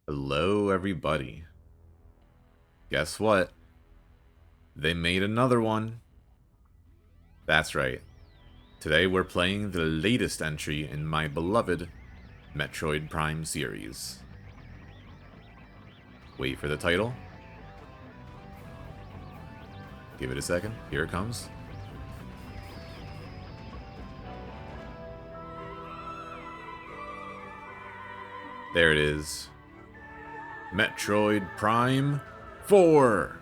Hello, everybody. Guess what? They made another one. That's right. Today we're playing the latest entry in my beloved Metroid Prime series. Wait for the title. Give it a second. Here it comes. There it is. Metroid Prime 4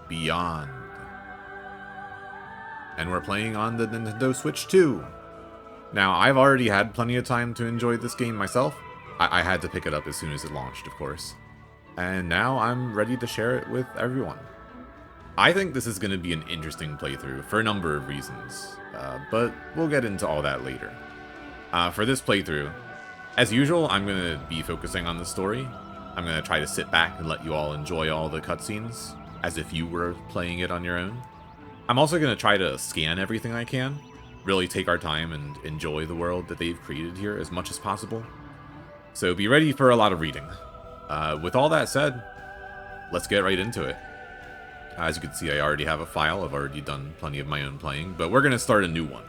Beyond. And we're playing on the Nintendo Switch 2. Now, I've already had plenty of time to enjoy this game myself. I had to pick it up as soon as it launched, of course. And now I'm ready to share it with everyone. I think this is going to be an interesting playthrough for a number of reasons, but we'll get into all that later. For this playthrough, as usual, I'm going to be focusing on the story. I'm going to try to sit back and let you all enjoy all the cutscenes, as if you were playing it on your own. I'm also going to try to scan everything I can, really take our time and enjoy the world that they've created here as much as possible. So be ready for a lot of reading. With all that said, let's get right into it. As you can see, I already have a file. I've already done plenty of my own playing, but we're going to start a new one.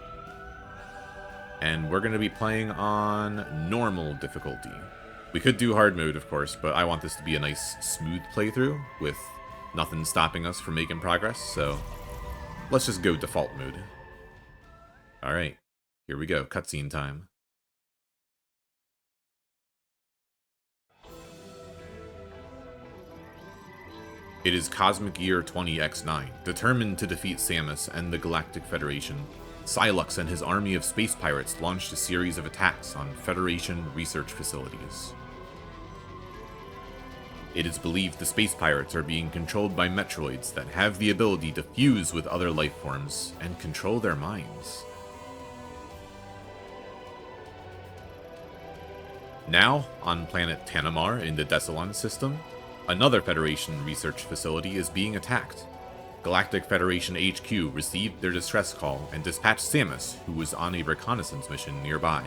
And we're going to be playing on normal difficulty. We could do hard mode, of course, but I want this to be a nice, smooth playthrough with nothing stopping us from making progress, so let's just go default mode. Alright, here we go, cutscene time. It is Cosmic Year 20X9, determined to defeat Samus and the Galactic Federation. Sylux and his army of space pirates launched a series of attacks on Federation research facilities. It is believed the space pirates are being controlled by Metroids that have the ability to fuse with other life forms and control their minds. Now, on planet Tanamar in the Desalon system, another Federation research facility is being attacked. Galactic Federation HQ received their distress call and dispatched Samus, who was on a reconnaissance mission nearby.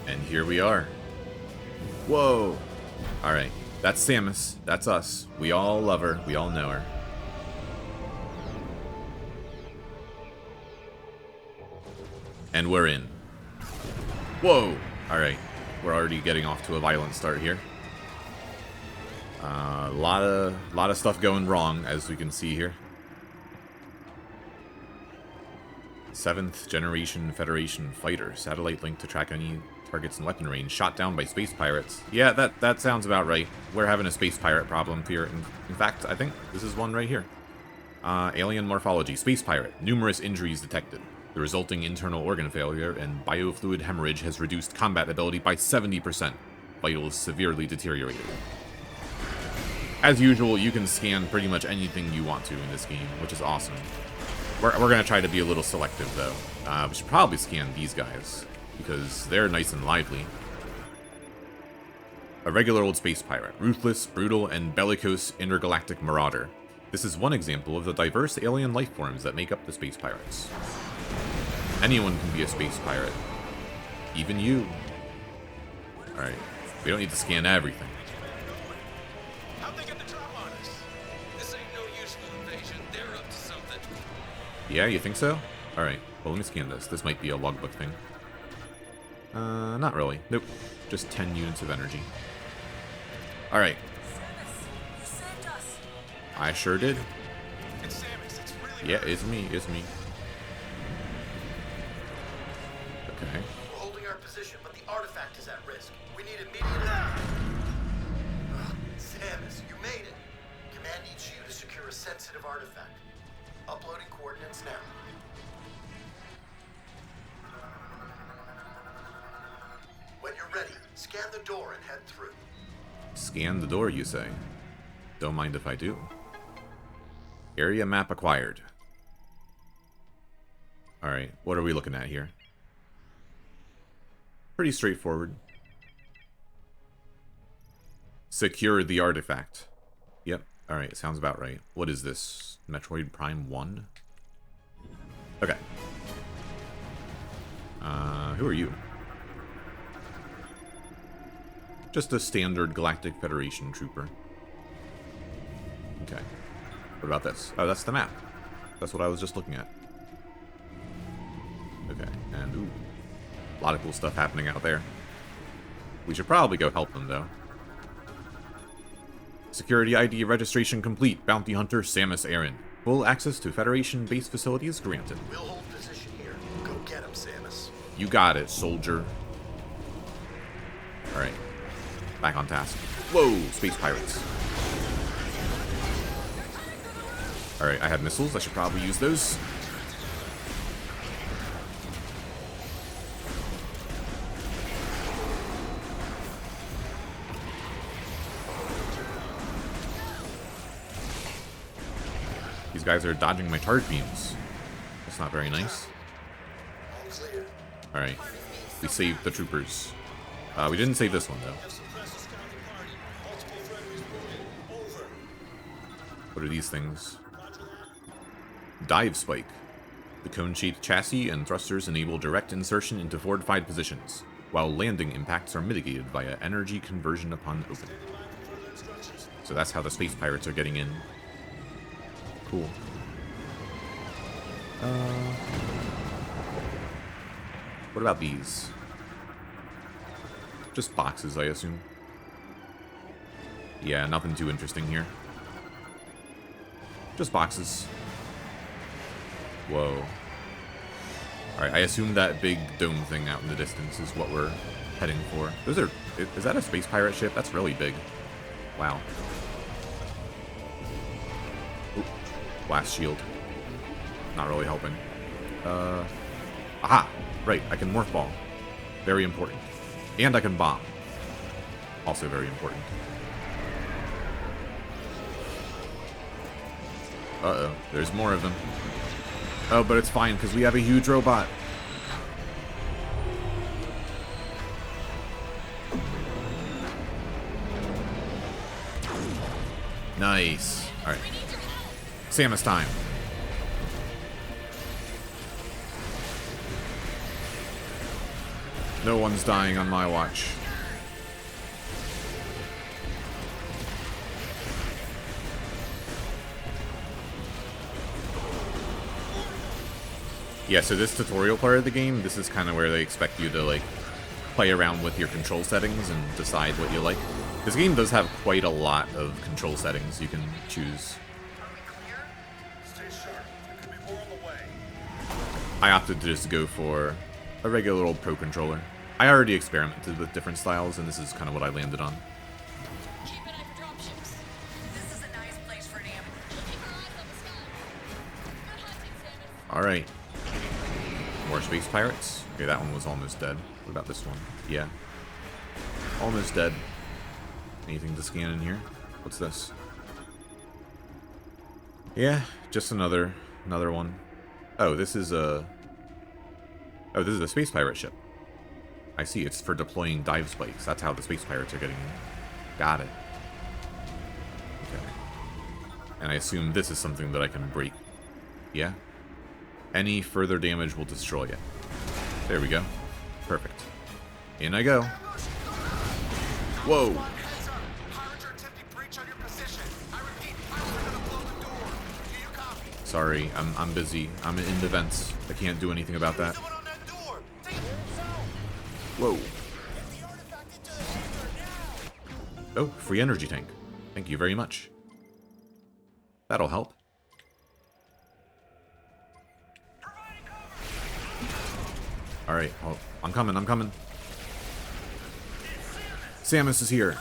And here we are. Whoa! Alright, that's Samus. That's us. We all love her. We all know her. And we're in. Whoa! Alright, we're already getting off to a violent start here. A lot of stuff going wrong, as we can see here. 7th generation Federation fighter. Satellite link to track any targets in weapon range. Shot down by space pirates. Yeah, that sounds about right. We're having a space pirate problem here. In fact, I think this is one right here. Alien morphology. Space pirate. Numerous injuries detected. The resulting internal organ failure and biofluid hemorrhage has reduced combat ability by 70%. Vitals severely deteriorated. As usual, you can scan pretty much anything you want to in this game, which is awesome. We're going to try to be a little selective, though. We should probably scan these guys, because they're nice and lively. A regular old space pirate. Ruthless, brutal, and bellicose intergalactic marauder. This is one example of the diverse alien life forms that make up the space pirates. Anyone can be a space pirate. Even you. Alright, we don't need to scan everything. How'd they get the drop on us? This ain't no usual invasion. They're up to something. Yeah, you think so? Alright, well let me scan this. This might be a logbook thing. Not really. Nope. Just 10 units of energy. Alright. I sure did. It's Samus. It's really Yeah, it's me. It's me. Okay. We're holding our position, but the artifact is at risk. We need immediate... Samus, you made it. Command needs you to secure a sensitive artifact. Uploading coordinates now. When you're ready, scan the door and head through. Scan the door, you say? Don't mind if I do. Area map acquired. Alright, what are we looking at here? Pretty straightforward. Secure the artifact. Yep, alright, sounds about right. What is this? Metroid Prime 1? Okay. Who are you? Just a standard Galactic Federation trooper. Okay. What about this? Oh, that's the map. That's what I was just looking at. Okay, and ooh. A lot of cool stuff happening out there. We should probably go help them, though. Security ID registration complete. Bounty Hunter Samus Aran. Full access to Federation base facilities granted. We'll hold position here. Go get him, Samus. You got it, soldier. Alright. Back on task. Whoa, space pirates. Alright, I have missiles. I should probably use those. These guys are dodging my charge beams. That's not very nice. Alright. We saved the troopers. We didn't save this one, though. What are these things? Dive Spike. The cone-shaped chassis and thrusters enable direct insertion into fortified positions, while landing impacts are mitigated via energy conversion upon opening. So that's how the space pirates are getting in. Cool. What about these? Just boxes, I assume. Yeah, nothing too interesting here. Just boxes. Whoa. Alright, I assume that big dome thing out in the distance is what we're heading for. Those are... Is that a space pirate ship? That's really big. Wow. Oop. Blast shield. Not really helping. Aha! Right, I can morph ball. Very important. And I can bomb. Also very important. Uh-oh, there's more of them. Oh, but it's fine, because we have a huge robot. Nice. Alright. Samus time. No one's dying on my watch. Yeah, so this tutorial part of the game, this is kind of where they expect you to, like, play around with your control settings and decide what you like. This game does have quite a lot of control settings you can choose. I opted to just go for a regular old Pro Controller. I already experimented with different styles, and this is kind of what I landed on. Keep an eye for dropships. This is a nice place for an ambush. Keep your eyes on the sky. Good hunting, Samus. Alright. More space pirates. Okay, that one was almost dead. What about this one? Yeah. Almost dead. Anything to scan in here? What's this? Yeah, just another one. Oh, this is a... Oh, this is a space pirate ship. I see, it's for deploying dive spikes. That's how the space pirates are getting in. Got it. Okay. And I assume this is something that I can break. Yeah? Any further damage will destroy it. There we go. Perfect. In I go. Whoa! Heads up! Pirates are attempting breach on your position. I repeat, pirates are gonna blow the door. Do you copy? Sorry, I'm busy. I'm in the vents. I can't do anything about that. Someone on that door! Take it! Whoa. Get the artifact into the hangar now! Oh, free energy tank. Thank you very much. That'll help. Alright, well, I'm coming. Samus is here.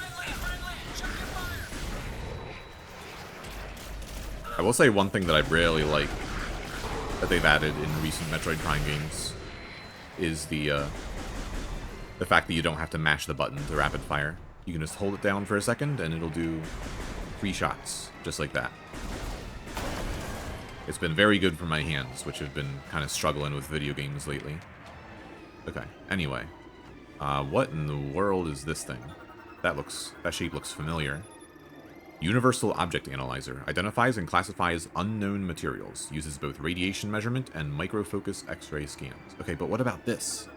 I will say one thing that I really like that they've added in recent Metroid Prime games is the fact that you don't have to mash the button to rapid fire. You can just hold it down for a second and it'll do 3 shots, just like that. It's been very good for my hands, which have been kind of struggling with video games lately. Okay, anyway. What in the world is this thing? That shape looks familiar. Universal Object Analyzer. Identifies and classifies unknown materials. Uses both radiation measurement and microfocus X-ray scans. Okay, but what about this?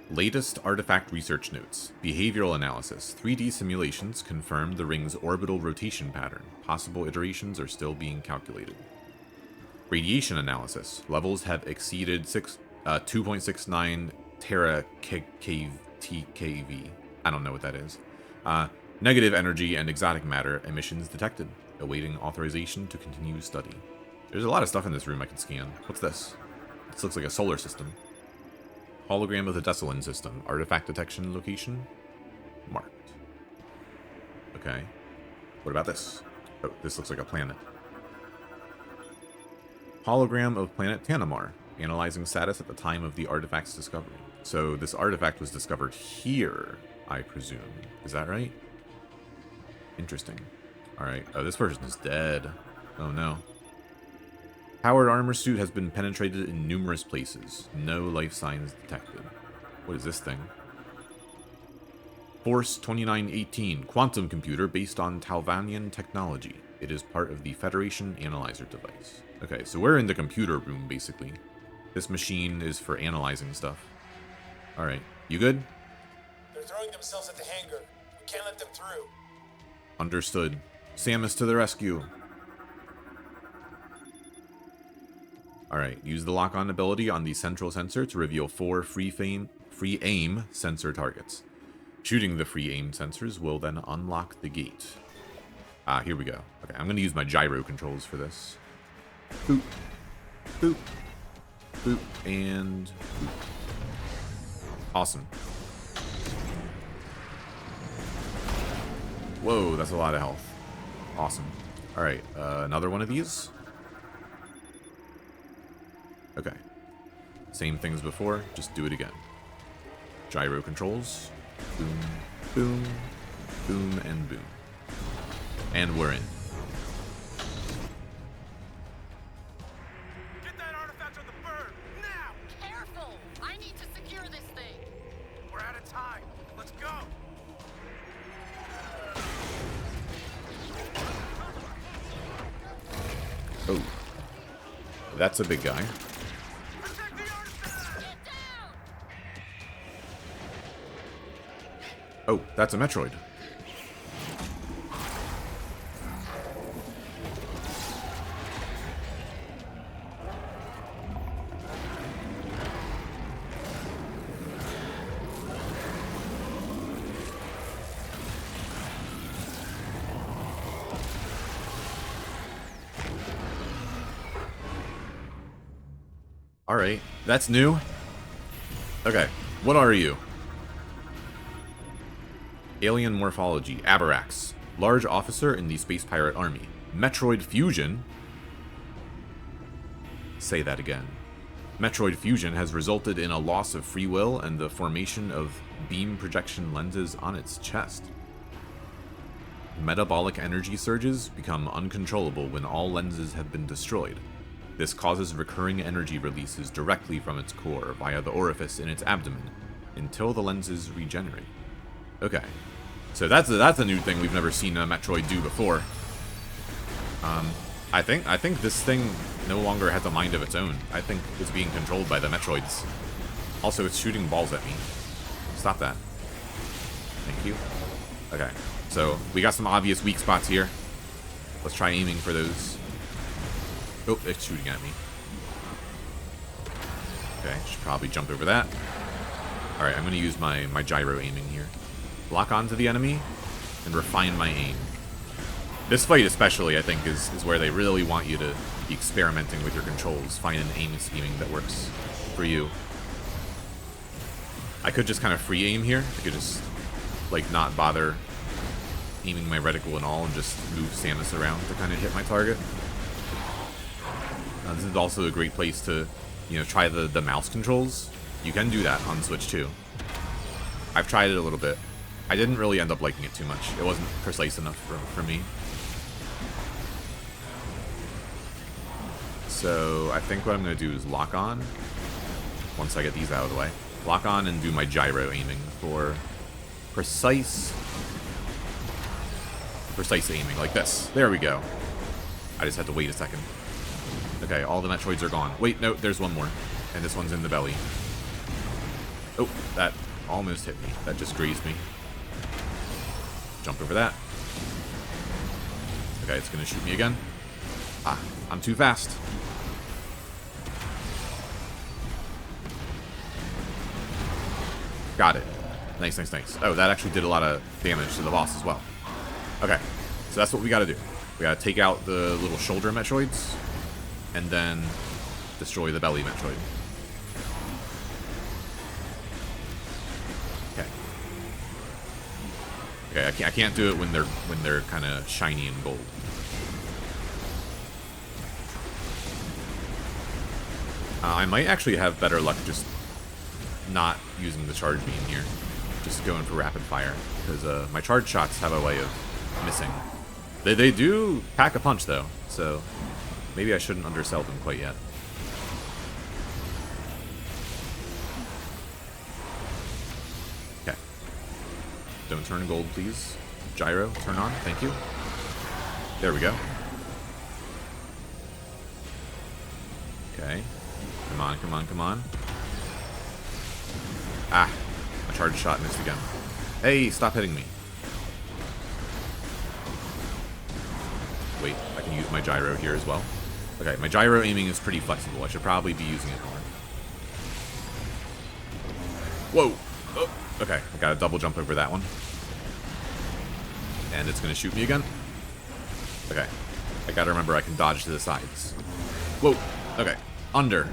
Latest artifact research notes. Behavioral analysis. 3D simulations confirm the ring's orbital rotation pattern. Possible iterations are still being calculated. Radiation analysis. Levels have exceeded 2.69 tera TKV. I don't know what that is. Negative energy and exotic matter emissions detected. Awaiting authorization to continue study. There's a lot of stuff in this room I can scan. What's this? This looks like a solar system. Hologram of the Desolin system. Artifact detection location marked. Okay. What about this? Oh, this looks like a planet. Hologram of planet Tanamar. Analyzing status at the time of the artifact's discovery. So this artifact was discovered here, I presume. Is that right? Interesting. Alright. Oh, this person is dead. Oh no. Powered armor suit has been penetrated in numerous places. No life signs detected. What is this thing? Force 2918. Quantum computer based on Talvanian technology. It is part of the Federation Analyzer device. Okay, so we're in the computer room, basically. This machine is for analyzing stuff. Alright, you good? They're throwing themselves at the hangar. We can't let them through. Understood. Samus to the rescue. Alright, use the lock-on ability on the central sensor to reveal 4 free aim sensor targets. Shooting the free aim sensors will then unlock the gate. Ah, here we go. Okay, I'm going to use my gyro controls for this. Boop. Boop. Boop. And boop. Awesome. Whoa, that's a lot of health. Awesome. Alright, another one of these. Okay. Same thing as before, just do it again. Gyro controls. Boom, boom, boom, and boom. And we're in. Get that artifact on the bird, now! Careful! I need to secure this thing. We're out of time. Let's go! Oh. That's a big guy. Protect the artifact! Get down! Oh, that's a Metroid. Alright, that's new. Okay, what are you? Alien morphology, Aberrax. Large officer in the Space Pirate Army. Metroid fusion? Say that again. Metroid fusion has resulted in a loss of free will and the formation of beam projection lenses on its chest. Metabolic energy surges become uncontrollable when all lenses have been destroyed. This causes recurring energy releases directly from its core via the orifice in its abdomen, until the lenses regenerate. Okay, So that's a new thing we've never seen a Metroid do before. I think this thing no longer has a mind of its own. I think it's being controlled by the Metroids. Also, it's shooting balls at me. Stop that. Thank you. Okay, so we got some obvious weak spots here. Let's try aiming for those. Oh, it's shooting at me. Okay, should probably jump over that. Alright, I'm going to use my gyro aiming here. Lock onto the enemy and refine my aim. This fight especially, I think, is where they really want you to be experimenting with your controls. Find an aim scheming that works for you. I could just kind of free aim here. I could just, like, not bother aiming my reticle and all and just move Samus around to kind of hit my target. This is also a great place to, you know, try the mouse controls. You can do that on Switch too. I've tried it a little bit. I didn't really end up liking it too much. It wasn't precise enough for me. So I think what I'm going to do is lock on, once I get these out of the way. Lock on and do my gyro aiming for precise aiming, like this. There we go. I just had to wait a second. Okay, all the Metroids are gone. Wait, no, there's one more. And this one's in the belly. Oh, that almost hit me. That just grazed me. Jump over that. Okay, it's going to shoot me again. Ah, I'm too fast. Got it. Nice, nice, nice. Oh, that actually did a lot of damage to the boss as well. Okay, so that's what we got to do. We got to take out the little shoulder Metroids, and then destroy the belly Metroid. Okay. Okay, I can't do it when they're kind of shiny and gold. I might actually have better luck just not using the charge beam here. Just going for rapid fire. Because my charge shots have a way of missing. They do pack a punch though, so maybe I shouldn't undersell them quite yet. Okay. Don't turn gold, please. Gyro, turn on. Thank you. There we go. Okay. Come on, come on, come on. Ah, my charge shot missed again. Hey, stop hitting me. Wait, I can use my gyro here as well. Okay, my gyro aiming is pretty flexible. I should probably be using it more. Whoa! Oh, okay, I got a double jump over that one. And it's going to shoot me again. Okay, I gotta remember I can dodge to the sides. Whoa! Okay, under.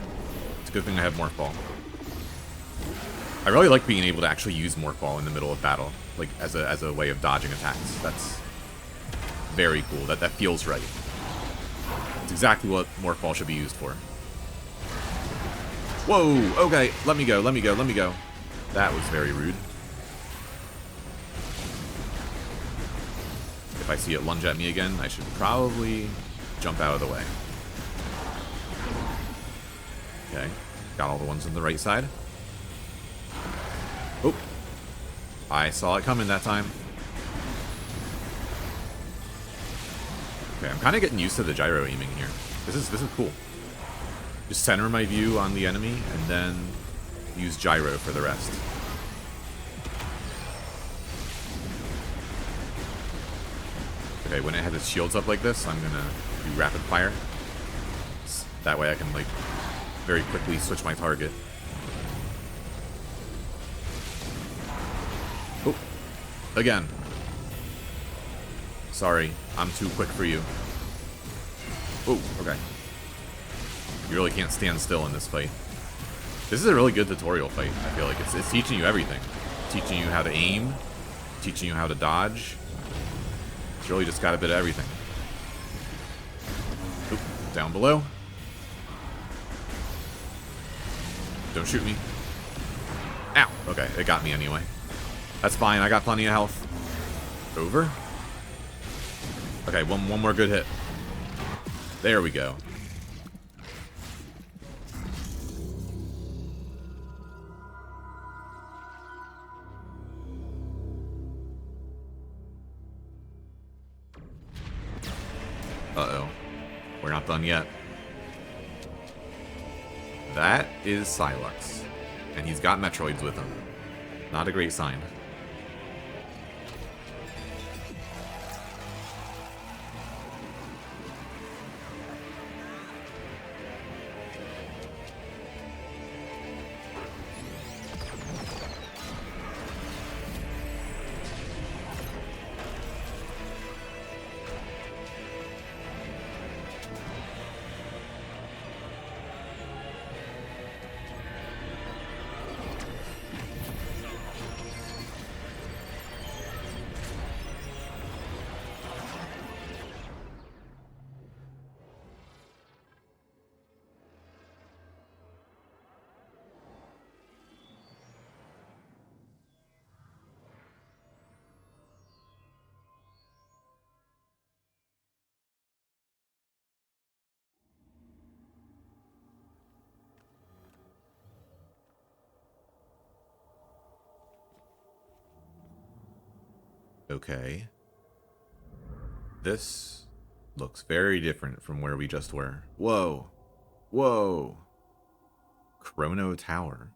It's a good thing I have Morph Ball. I really like being able to actually use Morph Ball in the middle of battle, like as a way of dodging attacks. That's very cool. That feels right. It's exactly what Morph Ball should be used for. Whoa! Okay, let me go, let me go, let me go. That was very rude. If I see it lunge at me again, I should probably jump out of the way. Okay, got all the ones on the right side. Oh, I saw it coming that time. Okay, I'm kind of getting used to the gyro aiming here. This is cool. Just center my view on the enemy and then use gyro for the rest. Okay, when it has its shields up like this, I'm gonna do rapid fire. That way I can, like, very quickly switch my target. Oh, again. Sorry, I'm too quick for you. Oh, okay. You really can't stand still in this fight. This is a really good tutorial fight, I feel like. It's teaching you everything. Teaching you how to aim, teaching you how to dodge. It's really just got a bit of everything. Oop, down below. Don't shoot me. Ow! Okay, it got me anyway. That's fine, I got plenty of health. Over? Okay, one more good hit. There we go. Uh-oh. We're not done yet. That is Silux. And he's got Metroids with him. Not a great sign. Okay. This looks very different from where we just were. Whoa. Whoa. Chrono Tower.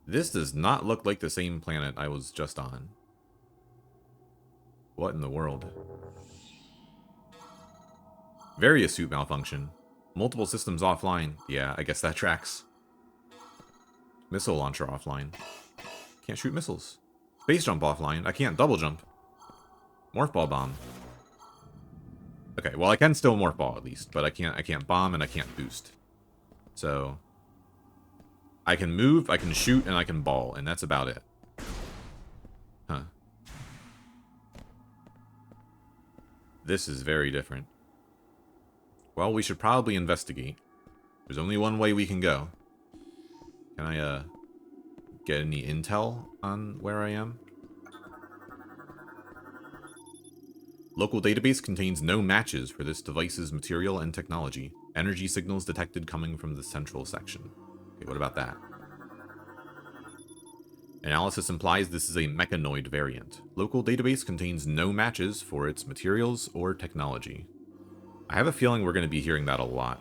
This does not look like the same planet I was just on. What in the world? Various suit malfunction. Multiple systems offline. Yeah, I guess that tracks. Missile launcher offline. Can't shoot missiles. Space jump offline. I can't double jump. Morph ball bomb. Okay, well I can still morph ball at least, but I can't bomb and I can't boost. So I can move, I can shoot, and I can ball, and that's about it. Huh. This is very different. Well, we should probably investigate. There's only one way we can go. Can I, get any intel on where I am? Local database contains no matches for this device's material and technology. Energy signals detected coming from the central section. Okay, what about that? Analysis implies this is a mechanoid variant. Local database contains no matches for its materials or technology. I have a feeling we're going to be hearing that a lot.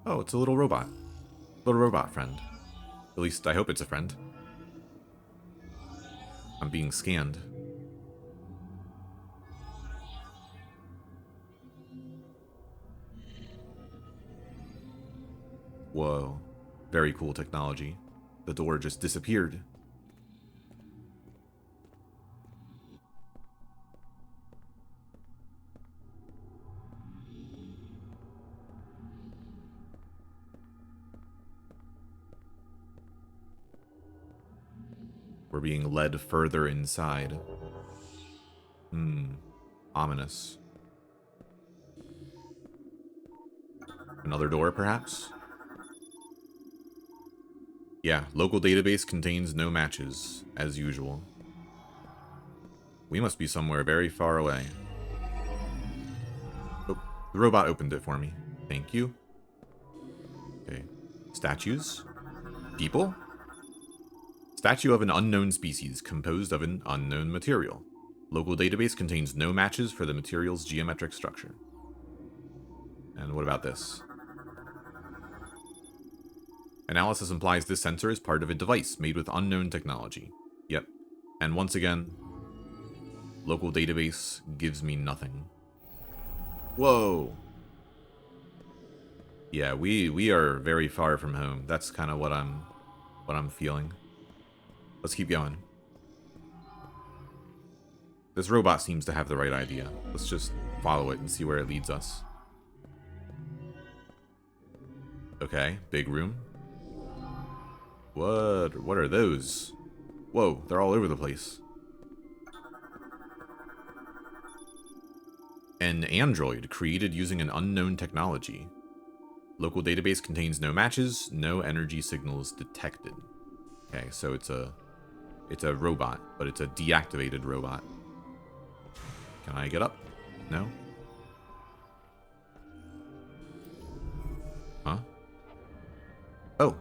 Oh, it's a little robot. Little robot friend. At least I hope it's a friend. I'm being scanned. Whoa. Very cool technology. The door just disappeared. We're being led further inside. Ominous. Another door, perhaps? Yeah, local database contains no matches, as usual. We must be somewhere very far away. Oh, the robot opened it for me. Thank you. Okay. Statues? People? Statue of an unknown species, composed of an unknown material. Local database contains no matches for the material's geometric structure. And what about this? Analysis implies this sensor is part of a device made with unknown technology. Yep. And once again, local database gives me nothing. Whoa. Yeah, we are very far from home. That's kind of what I'm feeling. Let's keep going. This robot seems to have the right idea. Let's just follow it and see where it leads us. Okay, big room. What are those? Whoa, they're all over the place. An android created using an unknown technology. Local database contains no matches, no energy signals detected. Okay, so it's a robot, but it's a deactivated robot. Can I get up? No? Huh? Oh.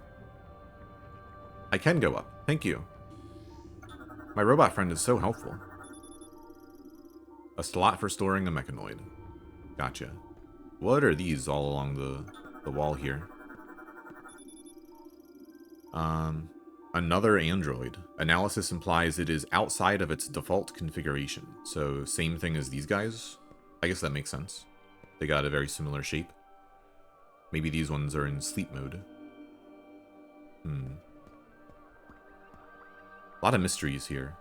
I can go up. Thank you. My robot friend is so helpful. A slot for storing a mechanoid. Gotcha. What are these all along the wall here? Another android. Analysis implies it is outside of its default configuration. So, same thing as these guys? I guess that makes sense. They got a very similar shape. Maybe these ones are in sleep mode. A lot of mysteries here.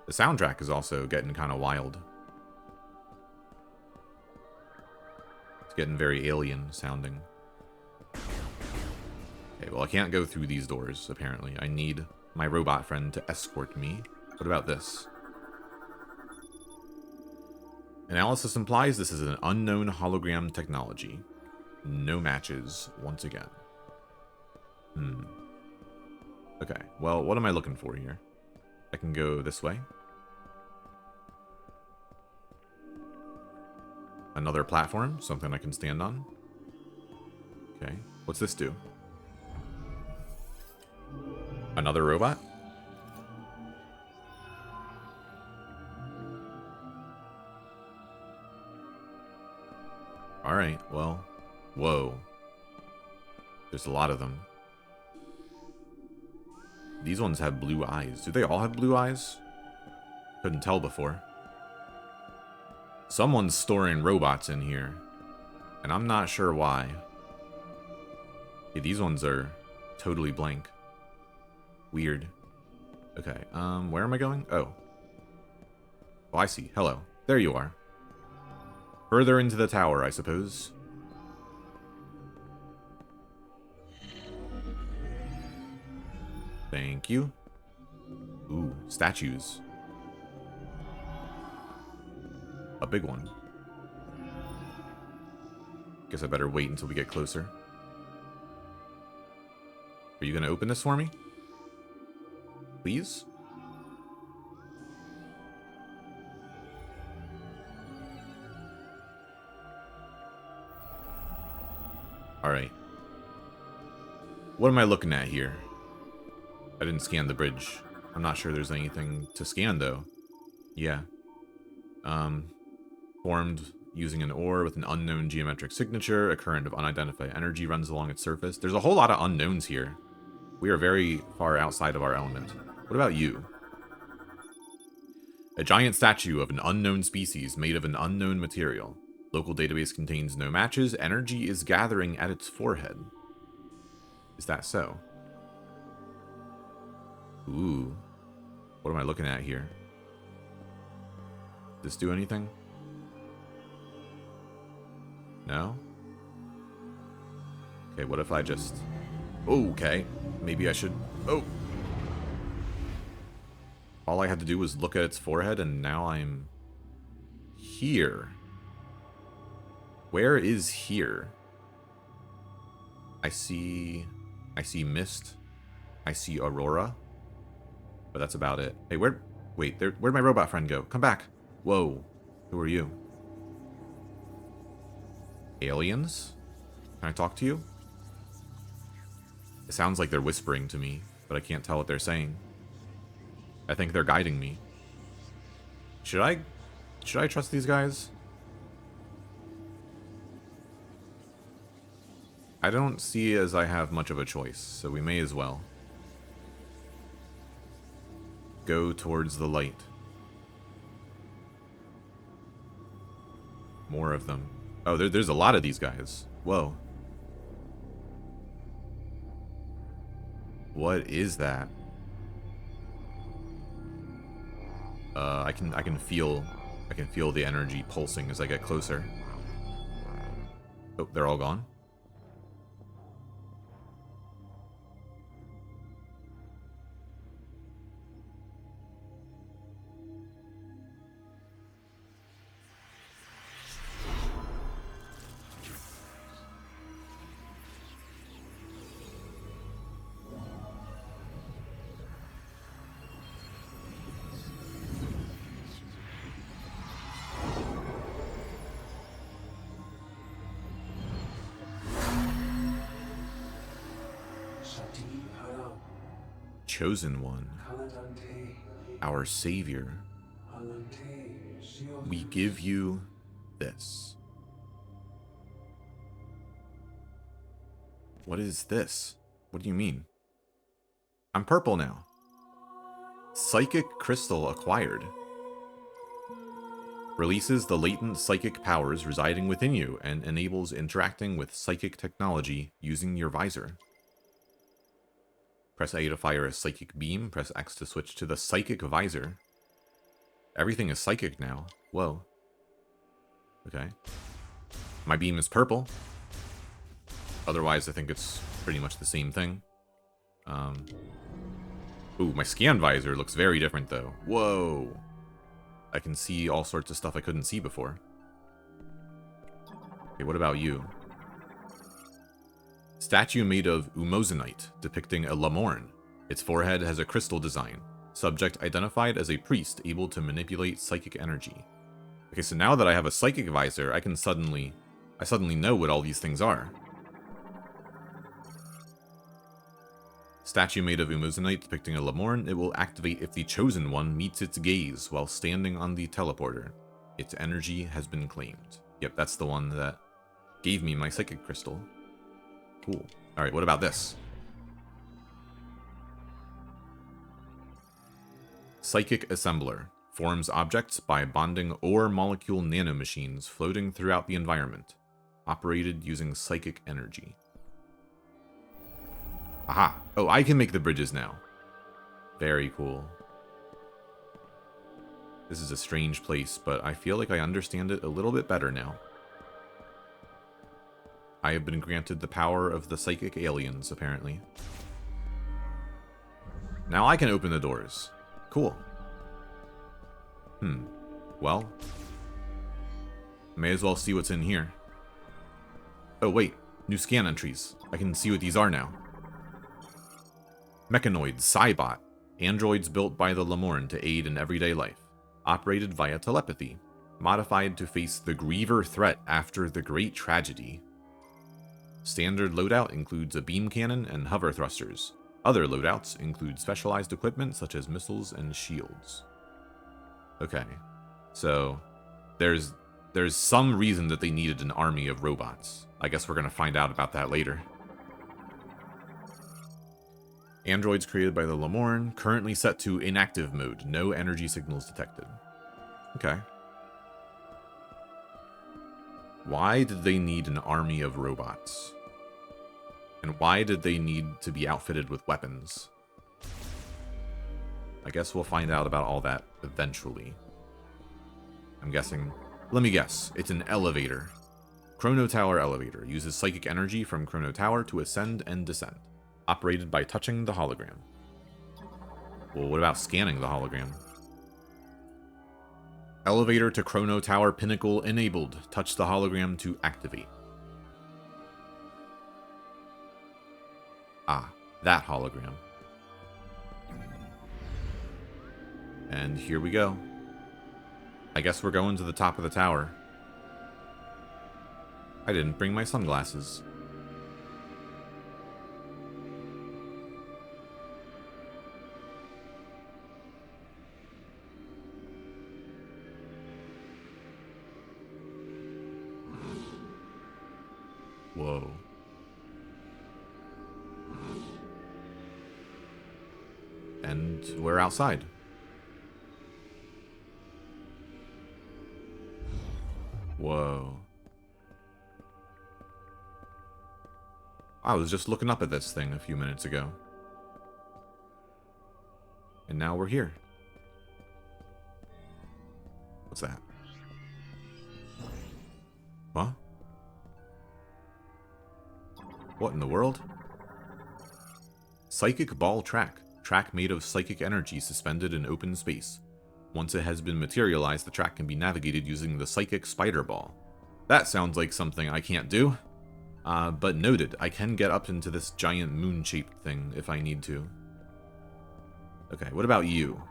The soundtrack is also getting kind of wild. It's getting very alien sounding. Okay, well, I can't go through these doors, apparently. I need my robot friend to escort me. What about this? Analysis implies this is an unknown hologram technology. No matches, once again. Okay, well, what am I looking for here? I can go this way. Another platform, something I can stand on. Okay, what's this do? Another robot? Alright, well, whoa. There's a lot of them. These ones have blue eyes. Do they all have blue eyes? Couldn't tell before. Someone's storing robots in here. And I'm not sure why. Okay, these ones are totally blank. Weird. Okay, where am I going? Oh. Oh, I see. Hello. There you are. Further into the tower, I suppose. Thank you. Ooh, statues. A big one. Guess I better wait until we get closer. Are you gonna open this for me? Please? Alright. What am I looking at here? I didn't scan the bridge. I'm not sure there's anything to scan, though. Yeah. Formed using an ore with an unknown geometric signature. A current of unidentified energy runs along its surface. There's a whole lot of unknowns here. We are very far outside of our element. What about you? A giant statue of an unknown species made of an unknown material. Local database contains no matches. Energy is gathering at its forehead. Is that so? Ooh. What am I looking at here? Does this do anything? No? Okay, what if I just... Okay. Maybe I should... Oh! All I had to do was look at its forehead, and now I'm... here. Where is here? I see mist. I see aurora. But that's about it. Hey, where'd my robot friend go? Come back. Whoa. Who are you? Aliens? Can I talk to you? It sounds like they're whispering to me, but I can't tell what they're saying. I think they're guiding me. Should I trust these guys? I don't see as I have much of a choice, so we may as well go towards the light. More of them. Oh, there's a lot of these guys. Whoa. What is that? I can feel the energy pulsing as I get closer. Oh, they're all gone. Chosen one. our savior, we give you this. What is this? What do you mean? I'm purple now. Psychic crystal acquired. Releases the latent psychic powers residing within you and enables interacting with psychic technology using your visor. Press A to fire a psychic beam, press X to switch to the psychic visor. Everything is psychic now. Whoa. Okay. My beam is purple. Otherwise, I think it's pretty much the same thing. Ooh, my scan visor looks very different, though. Whoa. I can see all sorts of stuff I couldn't see before. Okay, what about you? Statue made of umozanite, depicting a Lamorn. Its forehead has a crystal design. Subject identified as a priest able to manipulate psychic energy. Okay, so now that I have a psychic visor, I suddenly know what all these things are. Statue made of umozanite depicting a Lamorn. It will activate if the chosen one meets its gaze while standing on the teleporter. Its energy has been claimed. Yep, that's the one that gave me my psychic crystal. Cool. Alright, what about this? Psychic assembler. Forms objects by bonding ore molecule nanomachines floating throughout the environment. Operated using psychic energy. Aha! Oh, I can make the bridges now. Very cool. This is a strange place, but I feel like I understand it a little bit better now. I have been granted the power of the psychic aliens, apparently. Now I can open the doors. Cool. Well. May as well see what's in here. Oh, wait. New scan entries. I can see what these are now. Mechanoid Cybot. Androids built by the Lamorn to aid in everyday life. Operated via telepathy. Modified to face the Griever threat after the Great Tragedy. Standard loadout includes a beam cannon and hover thrusters. Other loadouts include specialized equipment such as missiles and shields. Okay, so there's some reason that they needed an army of robots. I guess we're gonna find out about that later. Androids created by the Lamorn, currently set to inactive mode. No energy signals detected. Okay. Why did they need an army of robots? And why did they need to be outfitted with weapons? I guess we'll find out about all that eventually. I'm guessing... Let me guess. It's an elevator. Chrono Tower elevator. Uses psychic energy from Chrono Tower to ascend and descend. Operated by touching the hologram. Well, what about scanning the hologram? Elevator to Chrono Tower pinnacle enabled. Touch the hologram to activate. Ah, that hologram. And here we go. I guess we're going to the top of the tower. I didn't bring my sunglasses. Whoa. And we're outside. Whoa. I was just looking up at this thing a few minutes ago. And now we're here. What's that? Huh? What in the world? Psychic ball track. Track made of psychic energy suspended in open space. Once it has been materialized, the track can be navigated using the psychic spider ball. That sounds like something I can't do. But noted, I can get up into this giant moon-shaped thing if I need to. Okay, what about you?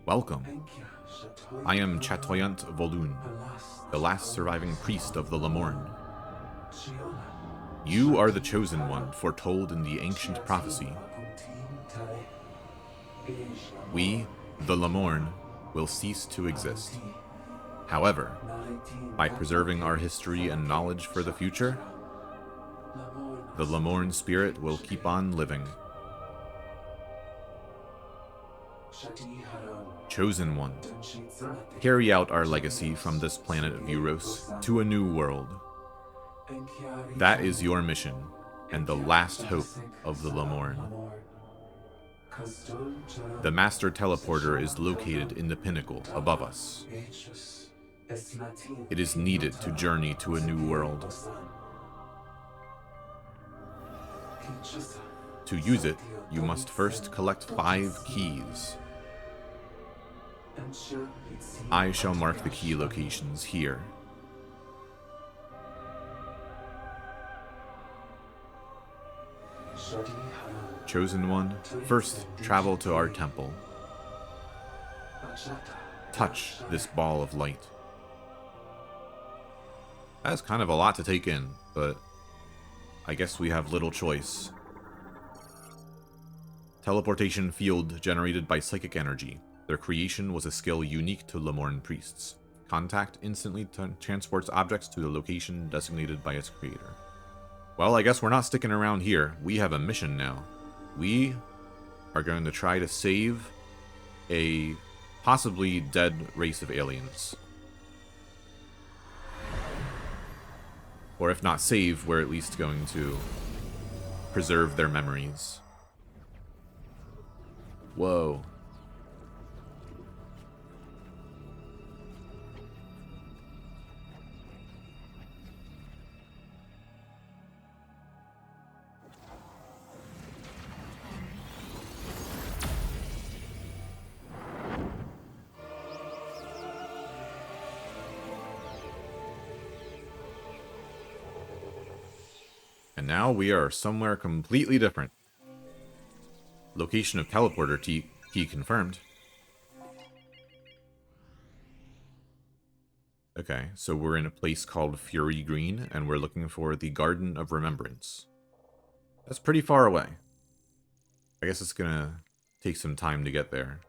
Welcome. I am Chatoyant Volun, the last surviving priest of the Lamorn. You are the chosen one foretold in the ancient prophecy. We, the Lamorn, will cease to exist. However, by preserving our history and knowledge for the future, the Lamorn spirit will keep on living. Chosen one, carry out our legacy from this planet of Euros to a new world. That is your mission, and the last hope of the Lamorn. The Master Teleporter is located in the pinnacle above us. It is needed to journey to a new world. To use it, you must first collect 5 keys. I shall mark the key locations here. Chosen one, first travel to our temple. Touch this ball of light. That's kind of a lot to take in, but I guess we have little choice. Teleportation field generated by psychic energy. Their creation was a skill unique to Lamorn priests. Contact instantly transports objects to the location designated by its creator. Well, I guess we're not sticking around here. We have a mission now. We are going to try to save a possibly dead race of aliens. Or if not save, we're at least going to preserve their memories. Whoa. And now we are somewhere completely different. Location of teleporter key confirmed. Okay, so we're in a place called Fury Green, and we're looking for the Garden of Remembrance. That's pretty far away. I guess it's gonna take some time to get there.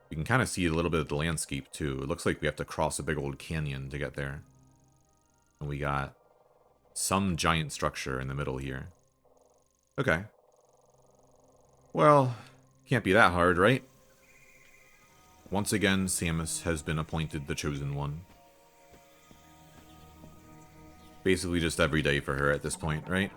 We can kind of see a little bit of the landscape, too. It looks like we have to cross a big old canyon to get there. And we got some giant structure in the middle here. Okay. Well, can't be that hard, right? Once again, Samus has been appointed the Chosen One. Basically just every day for her at this point, right?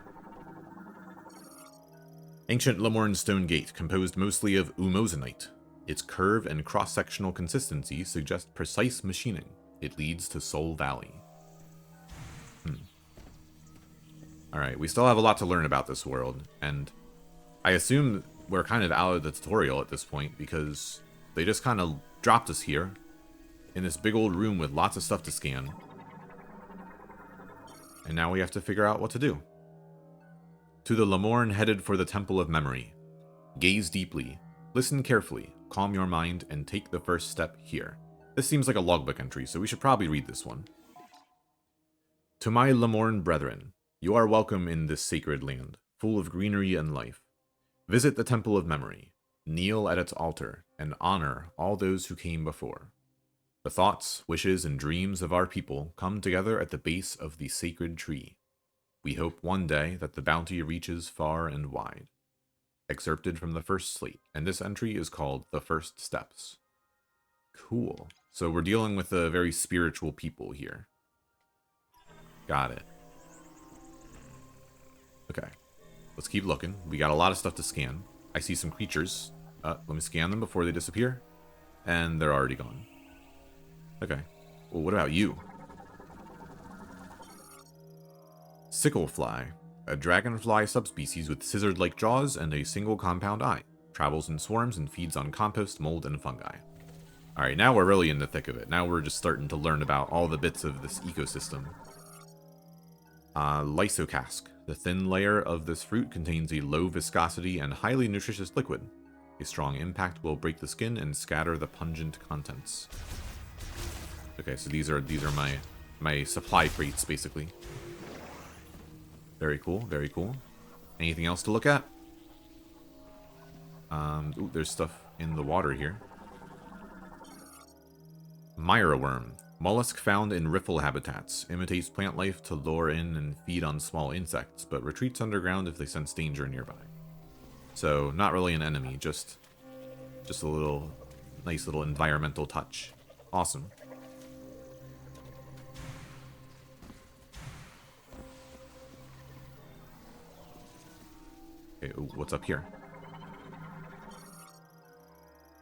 Ancient Lamorn Stone Gate, composed mostly of umozanite. Its curve and cross-sectional consistency suggest precise machining. It leads to Soul Valley. Alright, we still have a lot to learn about this world, and I assume we're kind of out of the tutorial at this point, because they just kind of dropped us here, in this big old room with lots of stuff to scan. And now we have to figure out what to do. To the Lamorn headed for the Temple of Memory. Gaze deeply, listen carefully, calm your mind, and take the first step here. This seems like a logbook entry, so we should probably read this one. To my Lamorn brethren, you are welcome in this sacred land, full of greenery and life. Visit the Temple of Memory, kneel at its altar, and honor all those who came before. The thoughts, wishes, and dreams of our people come together at the base of the sacred tree. We hope one day that the bounty reaches far and wide. Excerpted from the first slate, and this entry is called The First Steps. Cool. So we're dealing with a very spiritual people here. Got it. Okay. Let's keep looking. We got a lot of stuff to scan. I see some creatures. Let me scan them before they disappear. And they're already gone. Okay. Well, what about you? Sicklefly. A dragonfly subspecies with scissored-like jaws and a single compound eye. Travels in swarms and feeds on compost, mold, and fungi. Alright, now we're really in the thick of it. Now we're just starting to learn about all the bits of this ecosystem. Lysocask. The thin layer of this fruit contains a low viscosity and highly nutritious liquid. A strong impact will break the skin and scatter the pungent contents. Okay, so these are my supply crates, basically. Very cool, very cool. Anything else to look at? Ooh, there's stuff in the water here. Myra worm. Mollusk found in riffle habitats. Imitates plant life to lure in and feed on small insects, but retreats underground if they sense danger nearby. So, not really an enemy, just a little, nice little environmental touch. Awesome. Okay, ooh, what's up here?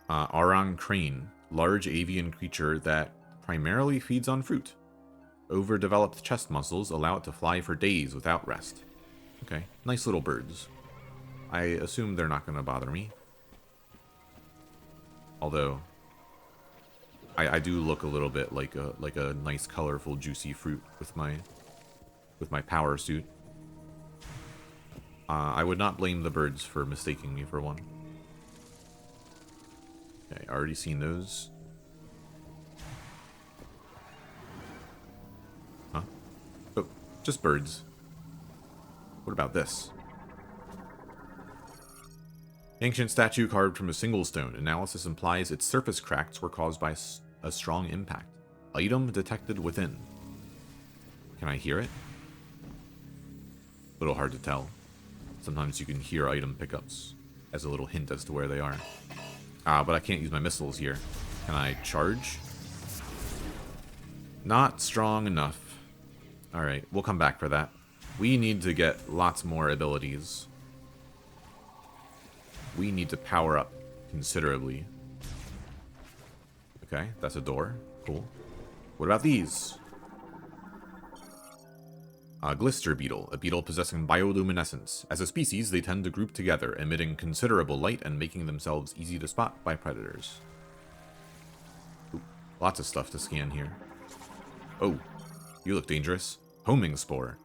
Aran crane. Large avian creature that primarily feeds on fruit. Overdeveloped chest muscles allow it to fly for days without rest. Okay, nice little birds. I assume they're not going to bother me. Although, I do look a little bit like a nice, colorful, juicy fruit with my power suit. I would not blame the birds for mistaking me for one. Okay, already seen those. Huh? Oh, just birds. What about this? Ancient statue carved from a single stone. Analysis implies its surface cracks were caused by a strong impact. Item detected within. Can I hear it? A little hard to tell. Sometimes you can hear item pickups as a little hint as to where they are. But I can't use my missiles here. Can I charge? Not strong enough. Alright, we'll come back for that. We need to get lots more abilities. We need to power up considerably. Okay, that's a door. Cool. What about these? Glister beetle, a beetle possessing bioluminescence. As a species, they tend to group together, emitting considerable light and making themselves easy to spot by predators. Ooh, lots of stuff to scan here. Oh, you look dangerous. Homing spore.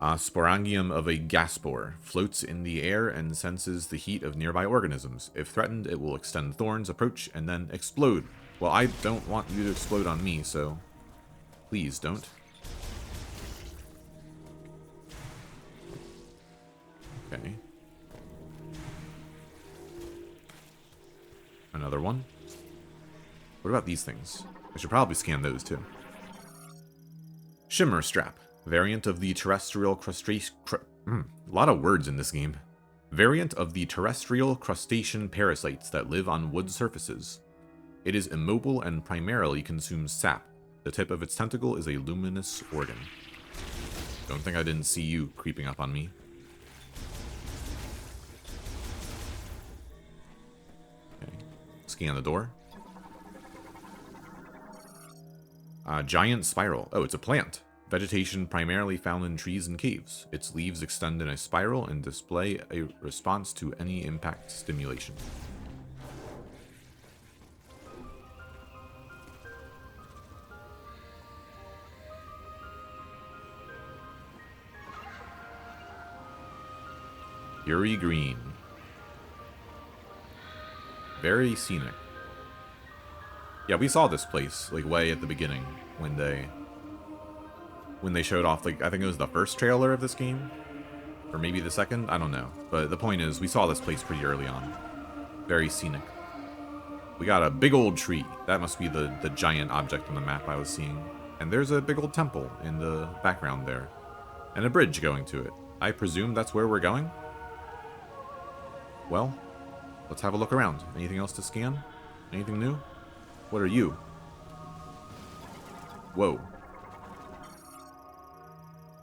Sporangium of a gas spore. Floats in the air and senses the heat of nearby organisms. If threatened, it will extend thorns, approach, and then explode. Well, I don't want you to explode on me, so please don't. Okay. Another one. What about these things? I should probably scan those too. Shimmer strap. Variant of the terrestrial crustacean... a lot of words in this game. Variant of the terrestrial crustacean parasites that live on wood surfaces. It is immobile and primarily consumes sap. The tip of its tentacle is a luminous organ. Don't think I didn't see you creeping up on me. Okay. Scan the door. Giant spiral. Oh, it's a plant. Vegetation primarily found in trees and caves. Its leaves extend in a spiral and display a response to any impact stimulation. Fury green. Very scenic. Yeah, we saw this place, like, way at the beginning, when they showed off, like, I think it was the first trailer of this game? Or maybe the second? I don't know. But the point is, we saw this place pretty early on. Very scenic. We got a big old tree. That must be the giant object on the map I was seeing. And there's a big old temple in the background there. And a bridge going to it. I presume that's where we're going? Well, let's have a look around. Anything else to scan? Anything new? What are you? Whoa.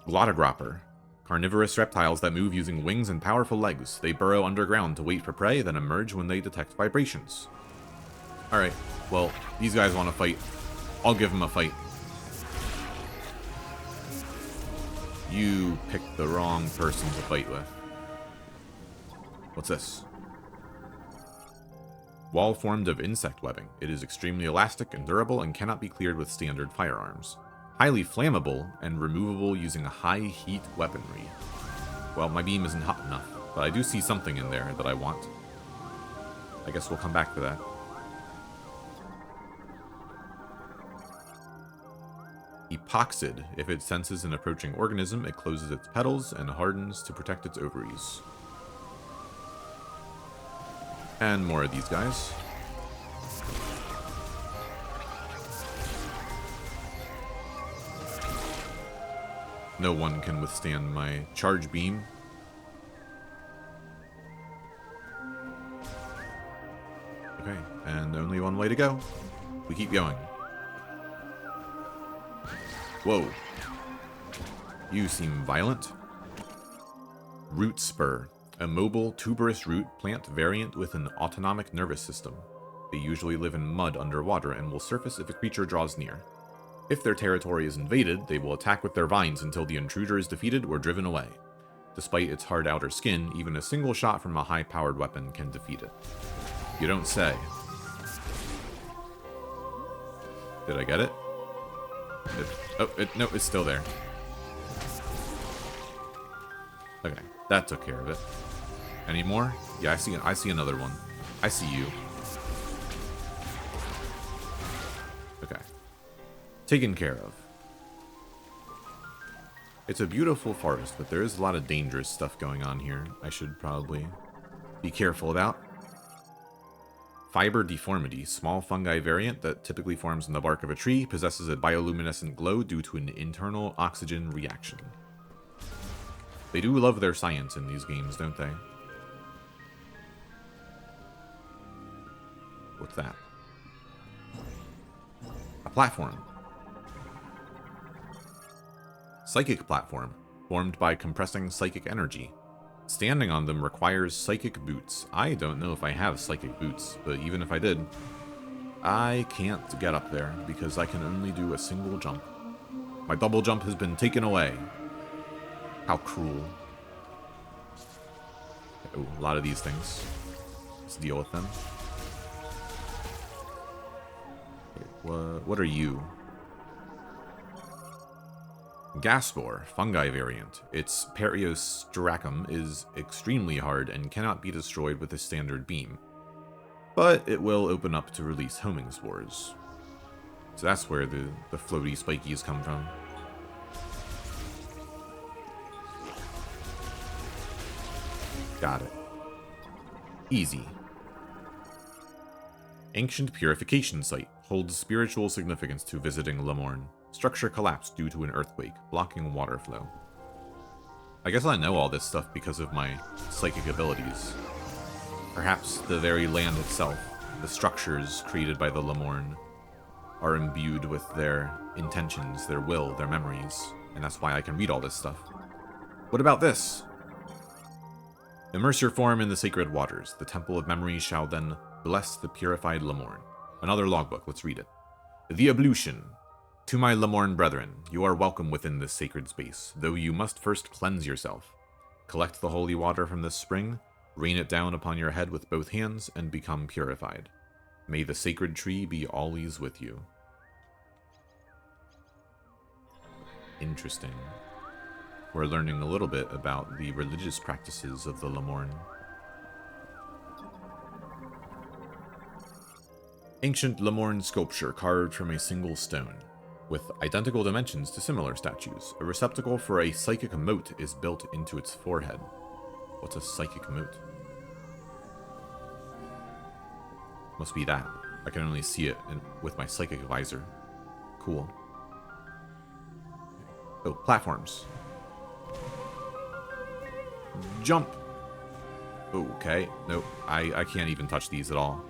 Glottogropper. Carnivorous reptiles that move using wings and powerful legs. They burrow underground to wait for prey, then emerge when they detect vibrations. Alright, well, these guys want to fight. I'll give them a fight. You picked the wrong person to fight with. What's this? Wall formed of insect webbing. It is extremely elastic and durable and cannot be cleared with standard firearms. Highly flammable and removable using high heat weaponry. Well, my beam isn't hot enough, but I do see something in there that I want. I guess we'll come back to that. Epoxid. If it senses an approaching organism, it closes its petals and hardens to protect its ovaries. And more of these guys. No one can withstand my charge beam. Okay, and only one way to go. We keep going. Whoa. You seem violent. Root Spur. A mobile, tuberous root plant variant with an autonomic nervous system. They usually live in mud underwater and will surface if a creature draws near. If their territory is invaded, they will attack with their vines until the intruder is defeated or driven away. Despite its hard outer skin, even a single shot from a high-powered weapon can defeat it. You don't say. Did I get it? No, it's still there. Okay, that took care of it. Any more? Yeah, I see another one. I see you. Okay. Taken care of. It's a beautiful forest, but there is a lot of dangerous stuff going on here. I should probably be careful about. Fiber deformity. Small fungi variant that typically forms in the bark of a tree, possesses a bioluminescent glow due to an internal oxygen reaction. They do love their science in these games, don't they? What's that? A platform. Psychic platform, formed by compressing psychic energy. Standing on them requires psychic boots. I don't know if I have psychic boots, but even if I did, I can't get up there because I can only do a single jump. My double jump has been taken away. How cruel. Oh, a lot of these things. Let's deal with them. Okay, what are you? Gaspore, fungi variant. Its periostracum is extremely hard and cannot be destroyed with a standard beam, but it will open up to release homing spores. So that's where the floaty spikies come from. Got it. Easy. Ancient Purification Site holds spiritual significance to visiting Lemorn. Structure collapsed due to an earthquake, blocking water flow. I guess I know all this stuff because of my psychic abilities. Perhaps the very land itself, the structures created by the Lemorn, are imbued with their intentions, their will, their memories, and that's why I can read all this stuff. What about this? Immerse your form in the sacred waters. The Temple of Memory shall then bless the purified Lemorn. Another logbook, let's read it. The Ablution. To my Lemorn brethren, you are welcome within this sacred space, though you must first cleanse yourself. Collect the holy water from this spring, rain it down upon your head with both hands, and become purified. May the sacred tree be always with you. Interesting. We're learning a little bit about the religious practices of the Lemorn. Ancient Lemorn sculpture carved from a single stone. With identical dimensions to similar statues, a receptacle for a psychic mote is built into its forehead. What's a psychic mote? Must be that. I can only see it with my psychic visor. Cool. Oh, platforms. Jump! Okay, nope. I can't even touch these at all.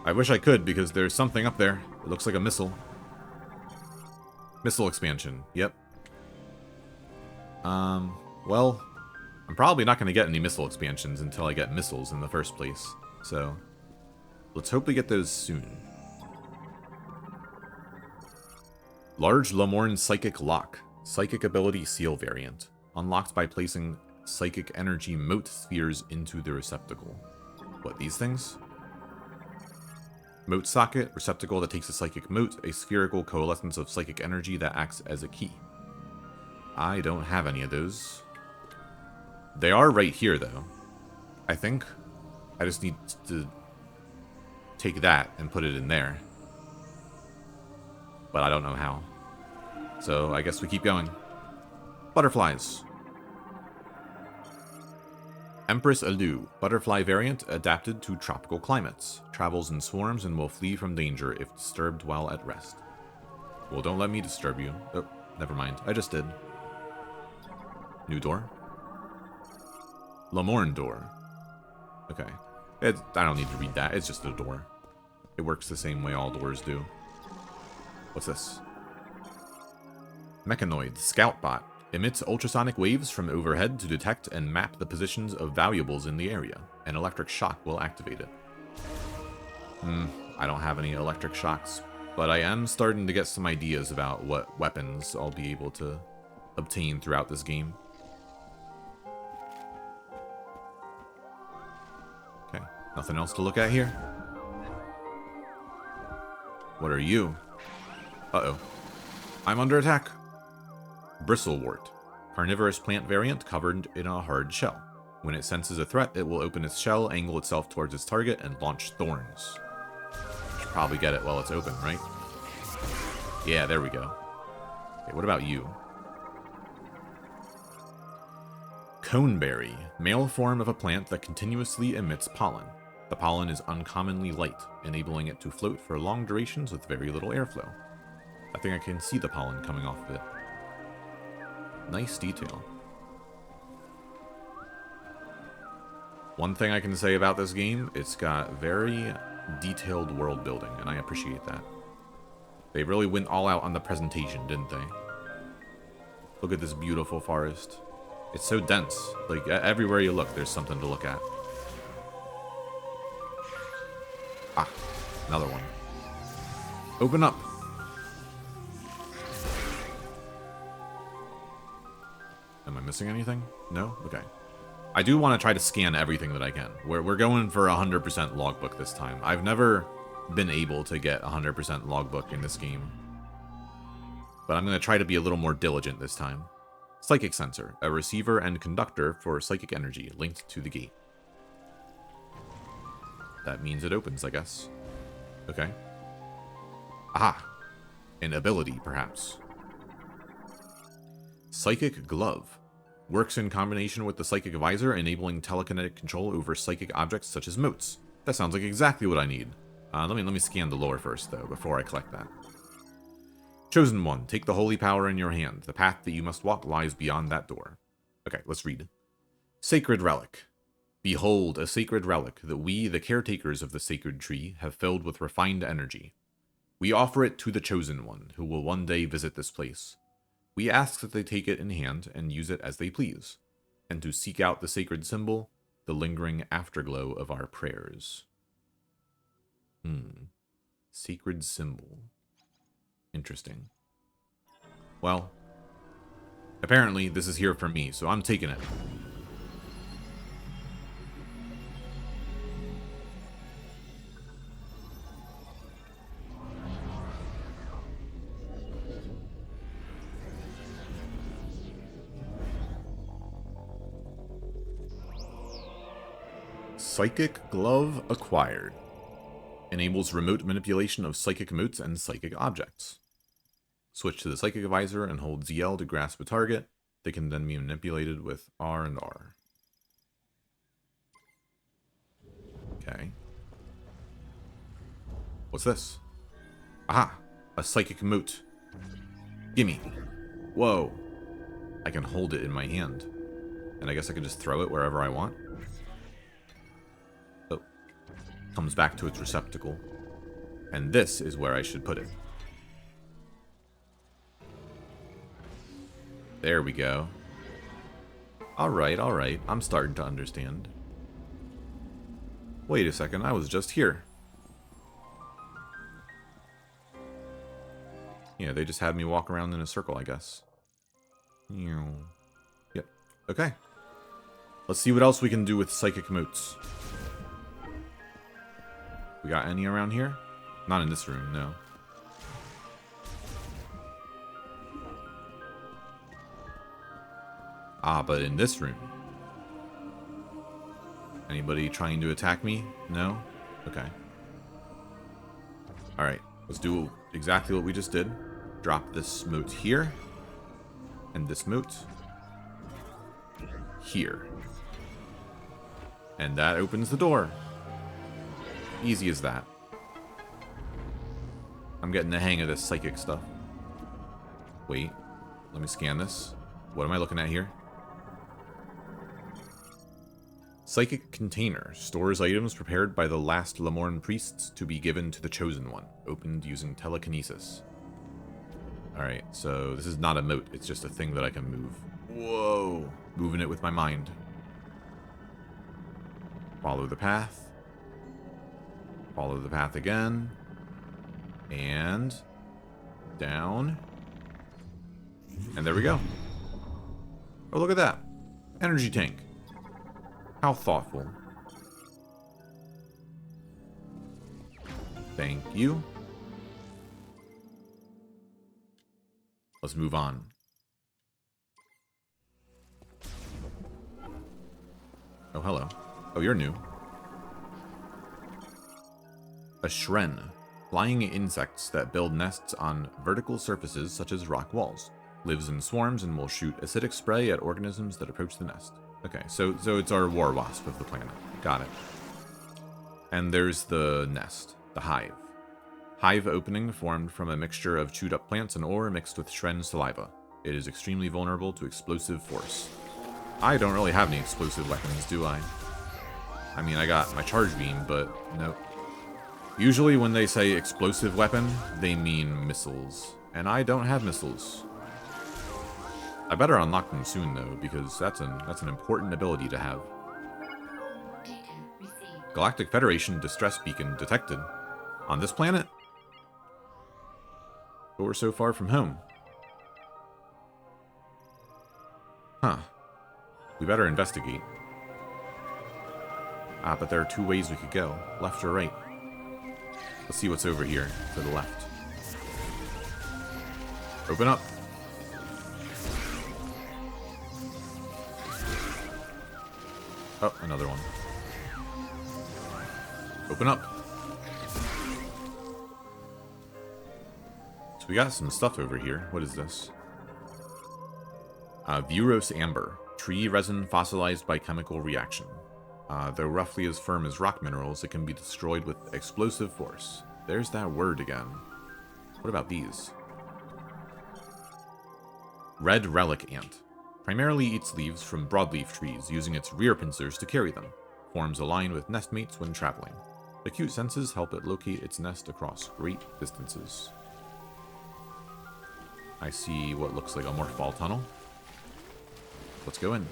I wish I could, because there's something up there. It looks like a missile. Missile expansion, yep. Well, I'm probably not going to get any missile expansions until I get missiles in the first place. So, let's hope we get those soon. Large Lemorn Psychic Lock. Psychic Ability Seal Variant. Unlocked by placing Psychic Energy Mote Spheres into the receptacle. What, these things? Mote socket, receptacle that takes a psychic mote, a spherical coalescence of psychic energy that acts as a key. I don't have any of those. They are right here, though. I think. I just need to take that and put it in there. but I don't know how. So I guess we keep going. Butterflies. Empress Alu, butterfly variant adapted to tropical climates. Travels in swarms and will flee from danger if disturbed while at rest. Well, don't let me disturb you. Oh, never mind. I just did. New door. Lamorne door. Okay. I don't need to read that. It's just a door. It works the same way all doors do. What's this? Mechanoid Scout Bot. Emits ultrasonic waves from overhead to detect and map the positions of valuables in the area. An electric shock will activate it. I don't have any electric shocks, but I am starting to get some ideas about what weapons I'll be able to obtain throughout this game. Okay, nothing else to look at here. What are you? Uh-oh. I'm under attack. Bristlewort. Carnivorous plant variant covered in a hard shell. When it senses a threat, it will open its shell, angle itself towards its target, and launch thorns. Should probably get it while it's open, right? Yeah, there we go. Okay, what about you? Coneberry. Male form of a plant that continuously emits pollen. The pollen is uncommonly light, enabling it to float for long durations with very little airflow. I think I can see the pollen coming off of it. Nice detail. One thing I can say about this game, it's got very detailed world building, and I appreciate that. They really went all out on the presentation, didn't they? Look at this beautiful forest. It's so dense. Like, everywhere you look, there's something to look at. Ah, another one. Open up. Am I missing anything? No? Okay. I do want to try to scan everything that I can. We're going for 100% logbook this time. I've never been able to get 100% logbook in this game. But I'm going to try to be a little more diligent this time. Psychic sensor, a receiver and conductor for psychic energy linked to the gate. That means it opens, I guess. Okay. Aha! An ability, perhaps. Psychic Glove. Works in combination with the Psychic Visor, enabling telekinetic control over psychic objects such as motes. That sounds like exactly what I need. Let me scan the lore first, though, before I collect that. Chosen One, take the holy power in your hand. The path that you must walk lies beyond that door. Okay, let's read. Sacred Relic. Behold, a sacred relic that we, the caretakers of the sacred tree, have filled with refined energy. We offer it to the Chosen One, who will one day visit this place. We ask that they take it in hand and use it as they please, and to seek out the sacred symbol, the lingering afterglow of our prayers. Sacred symbol. Interesting. Well, apparently this is here for me, so I'm taking it. Psychic Glove acquired. Enables remote manipulation of psychic motes and psychic objects. Switch to the Psychic Visor and hold ZL to grasp a target. They can then be manipulated with R and R. Okay. What's this? Aha! A psychic mote. Gimme. Whoa. I can hold it in my hand. And I guess I can just throw it wherever I want. Oh. Comes back to its receptacle. And this is where I should put it. There we go. Alright, alright. I'm starting to understand. Wait a second, I was just here. Yeah, they just had me walk around in a circle, I guess. Yep. Okay. Let's see what else we can do with psychic motes. We got any around here? Not in this room, no. Ah, but in this room. Anybody trying to attack me? No? Okay. Alright, let's do exactly what we just did. Drop this moat here. And this moat here. And that opens the door. Easy as that. I'm getting the hang of this psychic stuff. Wait. Let me scan this. What am I looking at here? Psychic Container. Stores items prepared by the last Lamorne priests to be given to the Chosen One. Opened using telekinesis. Alright, so this is not a moat. It's just a thing that I can move. Whoa. Moving it with my mind. Follow the path. Follow the path again. And down. And there we go. Oh, look at that. Energy tank. How thoughtful. Thank you. Let's move on. Oh, hello. Oh, you're new. A Shren. Flying insects that build nests on vertical surfaces such as rock walls. Lives in swarms and will shoot acidic spray at organisms that approach the nest. Okay, so it's our war wasp of the planet. Got it. And there's the nest, the hive. Hive opening formed from a mixture of chewed up plants and ore mixed with Shren saliva. It is extremely vulnerable to explosive force. I don't really have any explosive weapons, do I? I mean, I got my charge beam, but nope. Usually when they say explosive weapon, they mean missiles. And I don't have missiles. I better unlock them soon, though, because that's an important ability to have. Galactic Federation distress beacon detected. On this planet? But we're so far from home. Huh. We better investigate. Ah, but there are two ways we could go. Left or right. Let's see what's over here to the left. Open up. Oh, another one. Open up. So we got some stuff over here. What is this? Vuros Amber. Tree resin fossilized by chemical reaction. Though roughly as firm as rock minerals, it can be destroyed with explosive force. There's that word again. What about these? Red Relic Ant. Primarily eats leaves from broadleaf trees, using its rear pincers to carry them. Forms a line with nestmates when traveling. Acute senses help it locate its nest across great distances. I see what looks like a Morphball tunnel. Let's go in.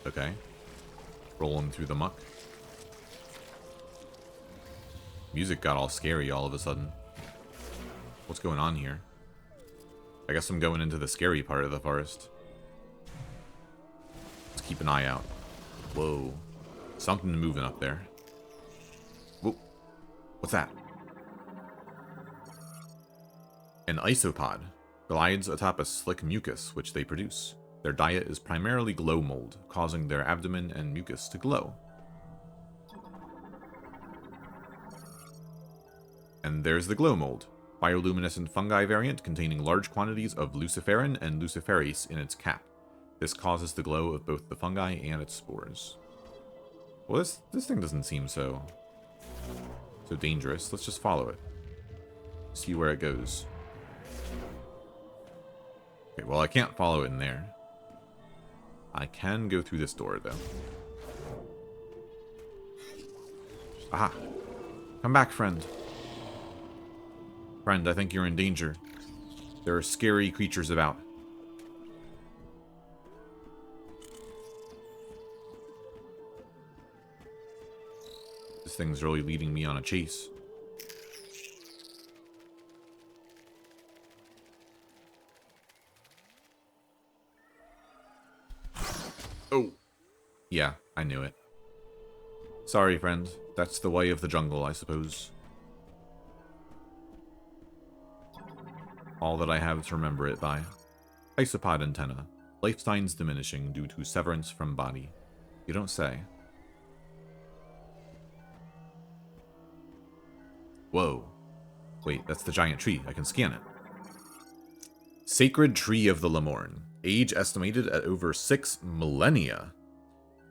Okay. Rolling through the muck. Music got all scary all of a sudden. What's going on here? I guess I'm going into the scary part of the forest. Let's keep an eye out. Whoa. Something moving up there. Whoa. What's that? An isopod glides atop a slick mucus which they produce. Their diet is primarily glow mold, causing their abdomen and mucus to glow. And there's the glow mold. Bioluminescent fungi variant containing large quantities of luciferin and luciferase in its cap. This causes the glow of both the fungi and its spores. Well, this thing doesn't seem so dangerous. Let's just follow it. See where it goes. Okay, well, I can't follow it in there. I can go through this door, though. Aha! Come back, friend. Friend, I think you're in danger. There are scary creatures about. This thing's really leading me on a chase. Oh! Yeah, I knew it. Sorry, friend. That's the way of the jungle, I suppose. All that I have to remember it by. Isopod antenna. Lifetime's diminishing due to severance from body. You don't say. Whoa. Wait, that's the giant tree. I can scan it. Sacred Tree of the Lemorn. Age estimated at over 6 millennia.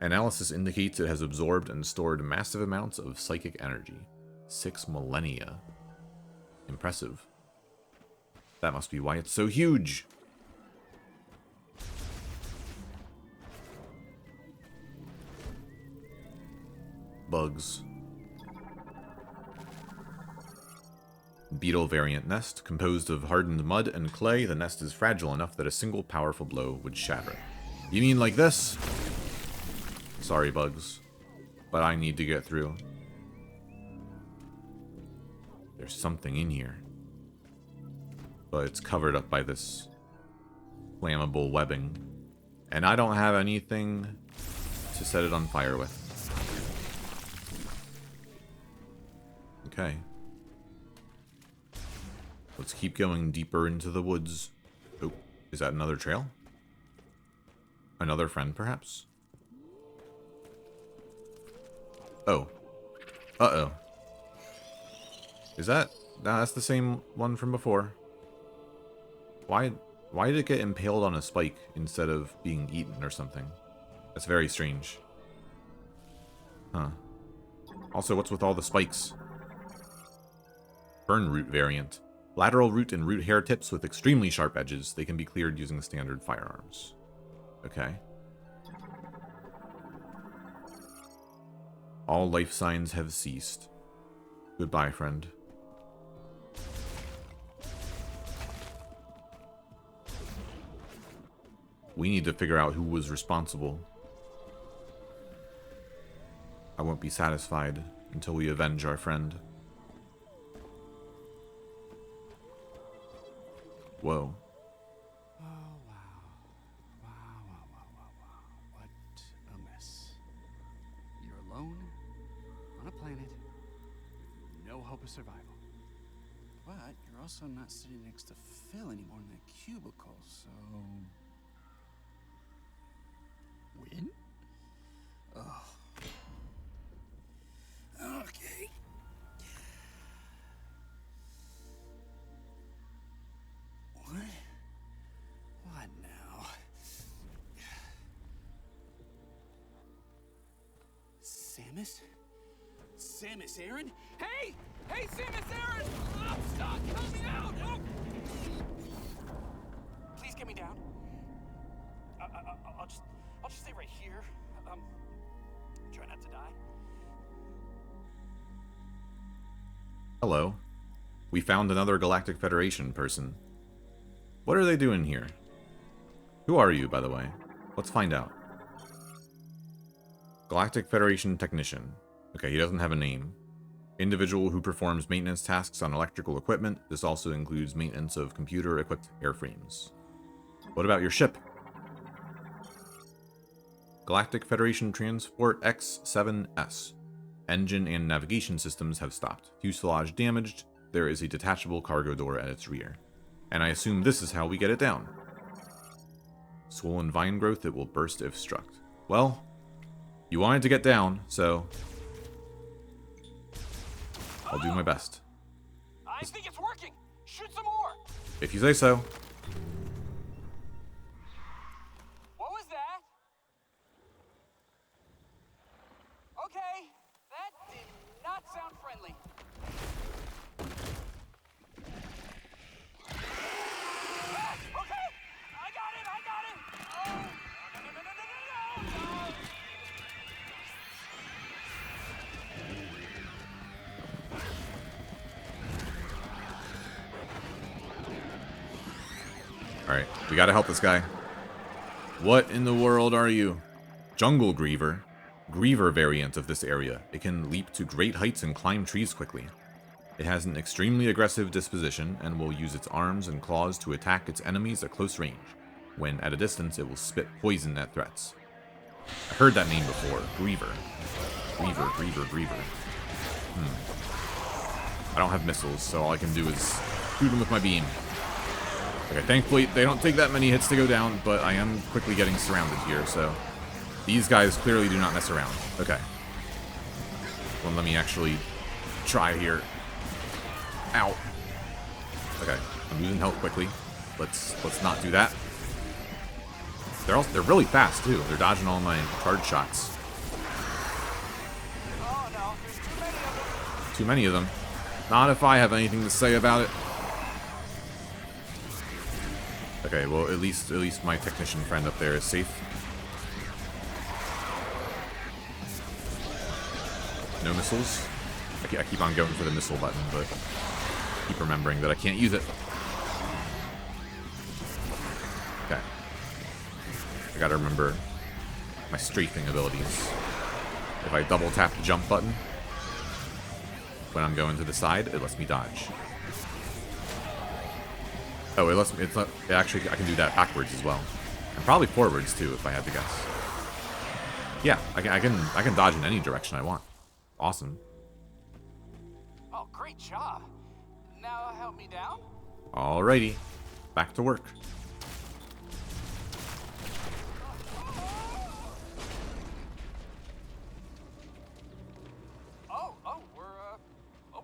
Analysis indicates it has absorbed and stored massive amounts of psychic energy. 6 millennia. Impressive. That must be why it's so huge. Bugs. Beetle variant nest. Composed of hardened mud and clay, the nest is fragile enough that a single powerful blow would shatter it. You mean like this? Sorry, bugs. But I need to get through. There's something in here. But it's covered up by this flammable webbing. And I don't have anything to set it on fire with. Okay. Let's keep going deeper into the woods. Oh, is that another trail? Another friend, perhaps? Oh. Uh-oh. Is that... No, that's the same one from before. Why did it get impaled on a spike instead of being eaten or something? That's very strange. Huh. Also, what's with all the spikes? Burn root variant. Lateral root and root hair tips with extremely sharp edges. They can be cleared using standard firearms. Okay. All life signs have ceased. Goodbye, friend. We need to figure out who was responsible. I won't be satisfied until we avenge our friend. Whoa. Oh, wow. Wow. What a mess. You're alone, on a planet, no hope of survival. But you're also not sitting next to Phil anymore in that cubicle, so... Win? Oh. Okay. What now? Samus? Samus Aran? Hey! Hey, Samus Aran! I'm stuck! Help me out! Oh! Please get me down. I'll just stay right here. Try not to die. Hello. We found another Galactic Federation person. What are they doing here? Who are you, by the way? Let's find out. Galactic Federation Technician. Okay, he doesn't have a name. Individual who performs maintenance tasks on electrical equipment. This also includes maintenance of computer-equipped airframes. What about your ship? Galactic Federation Transport X-7S. Engine and navigation systems have stopped. Fuselage damaged. There is a detachable cargo door at its rear. And I assume this is how we get it down. Swollen vine growth, it will burst if struck. Well, you wanted to get down, so... I'll do my best. I think it's working! Shoot some more! If you say so. What was that? Okay, that did not sound friendly. Ah, okay, I got it! Oh, no. Alright, we gotta help this guy. What in the world are you? Jungle Griever. Griever variant of this area. It can leap to great heights and climb trees quickly. It has an extremely aggressive disposition and will use its arms and claws to attack its enemies at close range. When at a distance, it will spit poison at threats. I heard that name before. Griever. Griever. I don't have missiles, so all I can do is shoot him with my beam. Okay, thankfully, they don't take that many hits to go down, but I am quickly getting surrounded here, so... These guys clearly do not mess around. Okay. Well, let me actually try here. Ow. Okay, I'm losing health quickly. Let's not do that. They're really fast too. They're dodging all my charge shots. Oh no, there's too many of them. Too many of them. Not if I have anything to say about it. Okay, well at least my technician friend up there is safe. No missiles. I keep on going for the missile button, but keep remembering that I can't use it. Okay. I gotta remember my strafing abilities. If I double tap the jump button when I'm going to the side, it lets me dodge. Oh, it actually, I can do that backwards as well. And probably forwards too, if I had to guess. Yeah, I can dodge in any direction I want. Awesome. Oh, great job. Now help me down. Alrighty. Back to work.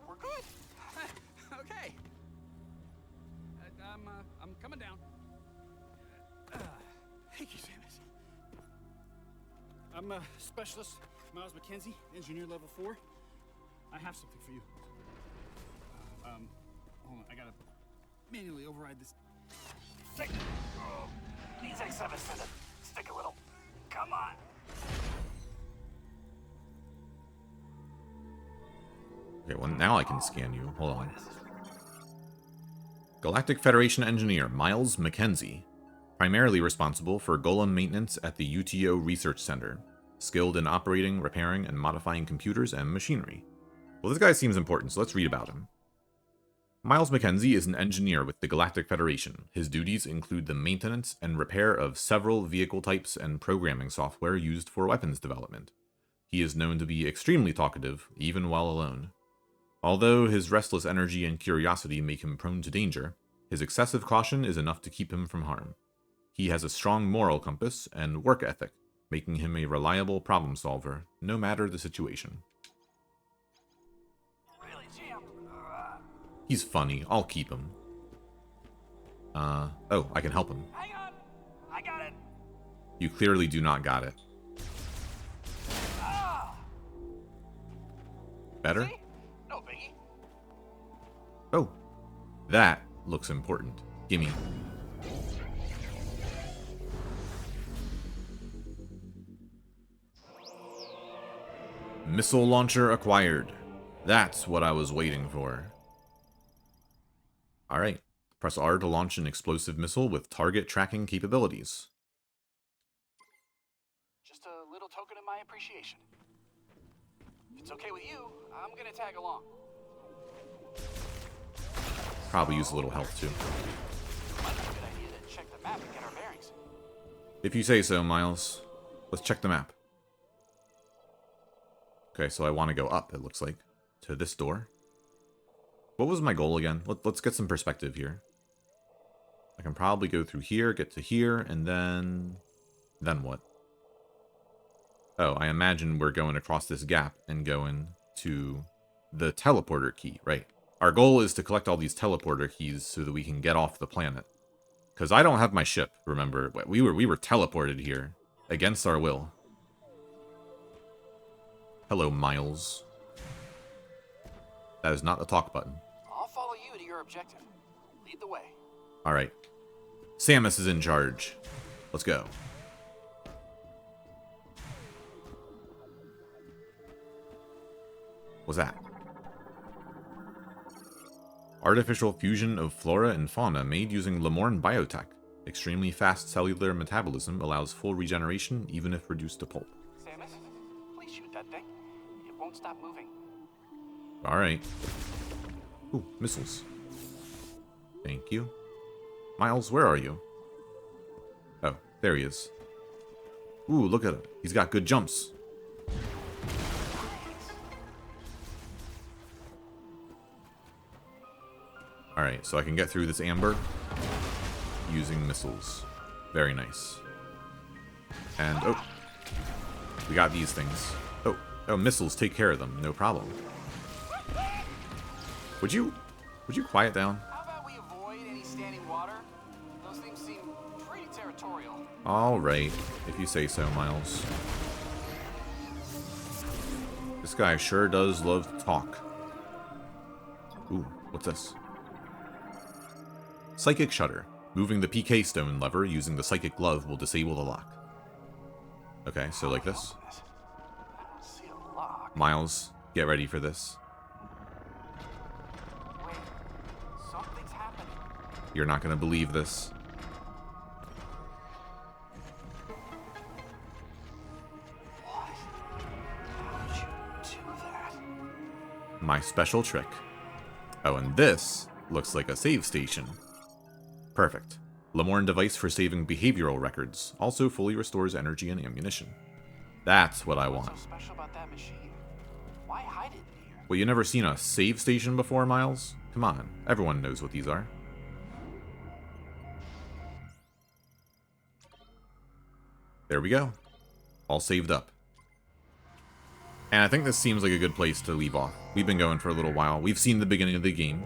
We're good. Okay. I'm coming down. Thank you, Samus. I'm a specialist, Miles McKenzie, engineer level 4. I have something for you. Hold on, I gotta manually override this. Please X7 to stick a little. Come on. Okay, well now I can scan you. Hold on. Galactic Federation engineer Miles McKenzie, primarily responsible for Golem maintenance at the UTO Research Center, skilled in operating, repairing, and modifying computers and machinery. Well, this guy seems important, so let's read about him. Miles McKenzie is an engineer with the Galactic Federation. His duties include the maintenance and repair of several vehicle types and programming software used for weapons development. He is known to be extremely talkative, even while alone. Although his restless energy and curiosity make him prone to danger, his excessive caution is enough to keep him from harm. He has a strong moral compass and work ethic, making him a reliable problem solver, no matter the situation. Really jammed. He's funny. I'll keep him. Oh, I can help him. Hang on. I got it. You clearly do not got it. Better? See? No biggie. Oh, that looks important. Gimme. Missile launcher acquired. That's what I was waiting for. Alright. Press R to launch an explosive missile with target tracking capabilities. Just a little token of my appreciation. If it's okay with you, I'm gonna tag along. Probably use a little health too. Might be a good idea to check the map and get our bearings. If you say so, Miles. Let's check the map. Okay, so I want to go up, it looks like, to this door. What was my goal again? Let's get some perspective here. I can probably go through here, get to here, and then... Then what? Oh, I imagine we're going across this gap and going to the teleporter key, right? Our goal is to collect all these teleporter keys so that we can get off the planet. Because I don't have my ship, remember? We were teleported here against our will. Hello, Miles. That is not the talk button. I'll follow you to your objective. Lead the way. Alright. Samus is in charge. Let's go. What's that? Artificial fusion of flora and fauna made using Lemorn biotech. Extremely fast cellular metabolism allows full regeneration even if reduced to pulp. Samus, please shoot that thing. It won't stop moving. Alright. Ooh, missiles. Thank you. Miles, where are you? Oh, there he is. Ooh, look at him. He's got good jumps. Alright, so I can get through this amber using missiles. Very nice. And, oh. We got these things. Oh, missiles, take care of them. No problem. Would you Would you quiet down? How about we avoid any standing water? Those things seem pretty territorial. Alright, if you say so, Miles. This guy sure does love to talk. Ooh, what's this? Psychic Shutter. Moving the PK stone lever using the Psychic Glove will disable the lock. Okay, so like this. I don't see a lock. Miles, get ready for this. Wait, something's happening. You're not gonna believe this. What? How did you do that? My special trick. Oh, and this looks like a save station. Perfect. Lamorne device for saving behavioral records. Also fully restores energy and ammunition. That's what I want. What's so special about that machine? Why hide it in here? Well, you never seen a save station before, Miles? Come on, everyone knows what these are. There we go. All saved up. And I think this seems like a good place to leave off. We've been going for a little while. We've seen the beginning of the game.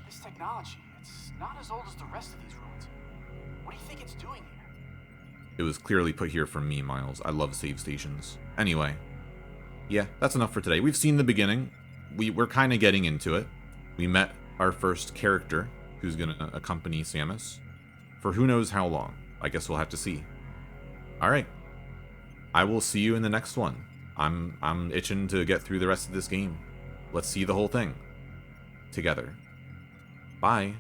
This technology, it's not as old as the rest of these ruins. What do you think it's doing here? It was clearly put here for me, Miles. I love save stations. Anyway. Yeah, that's enough for today. We've seen the beginning. We're kind of getting into it. We met our first character, who's going to accompany Samus, for who knows how long. I guess we'll have to see. Alright. I will see you in the next one. I'm itching to get through the rest of this game. Let's see the whole thing. Together. Bye.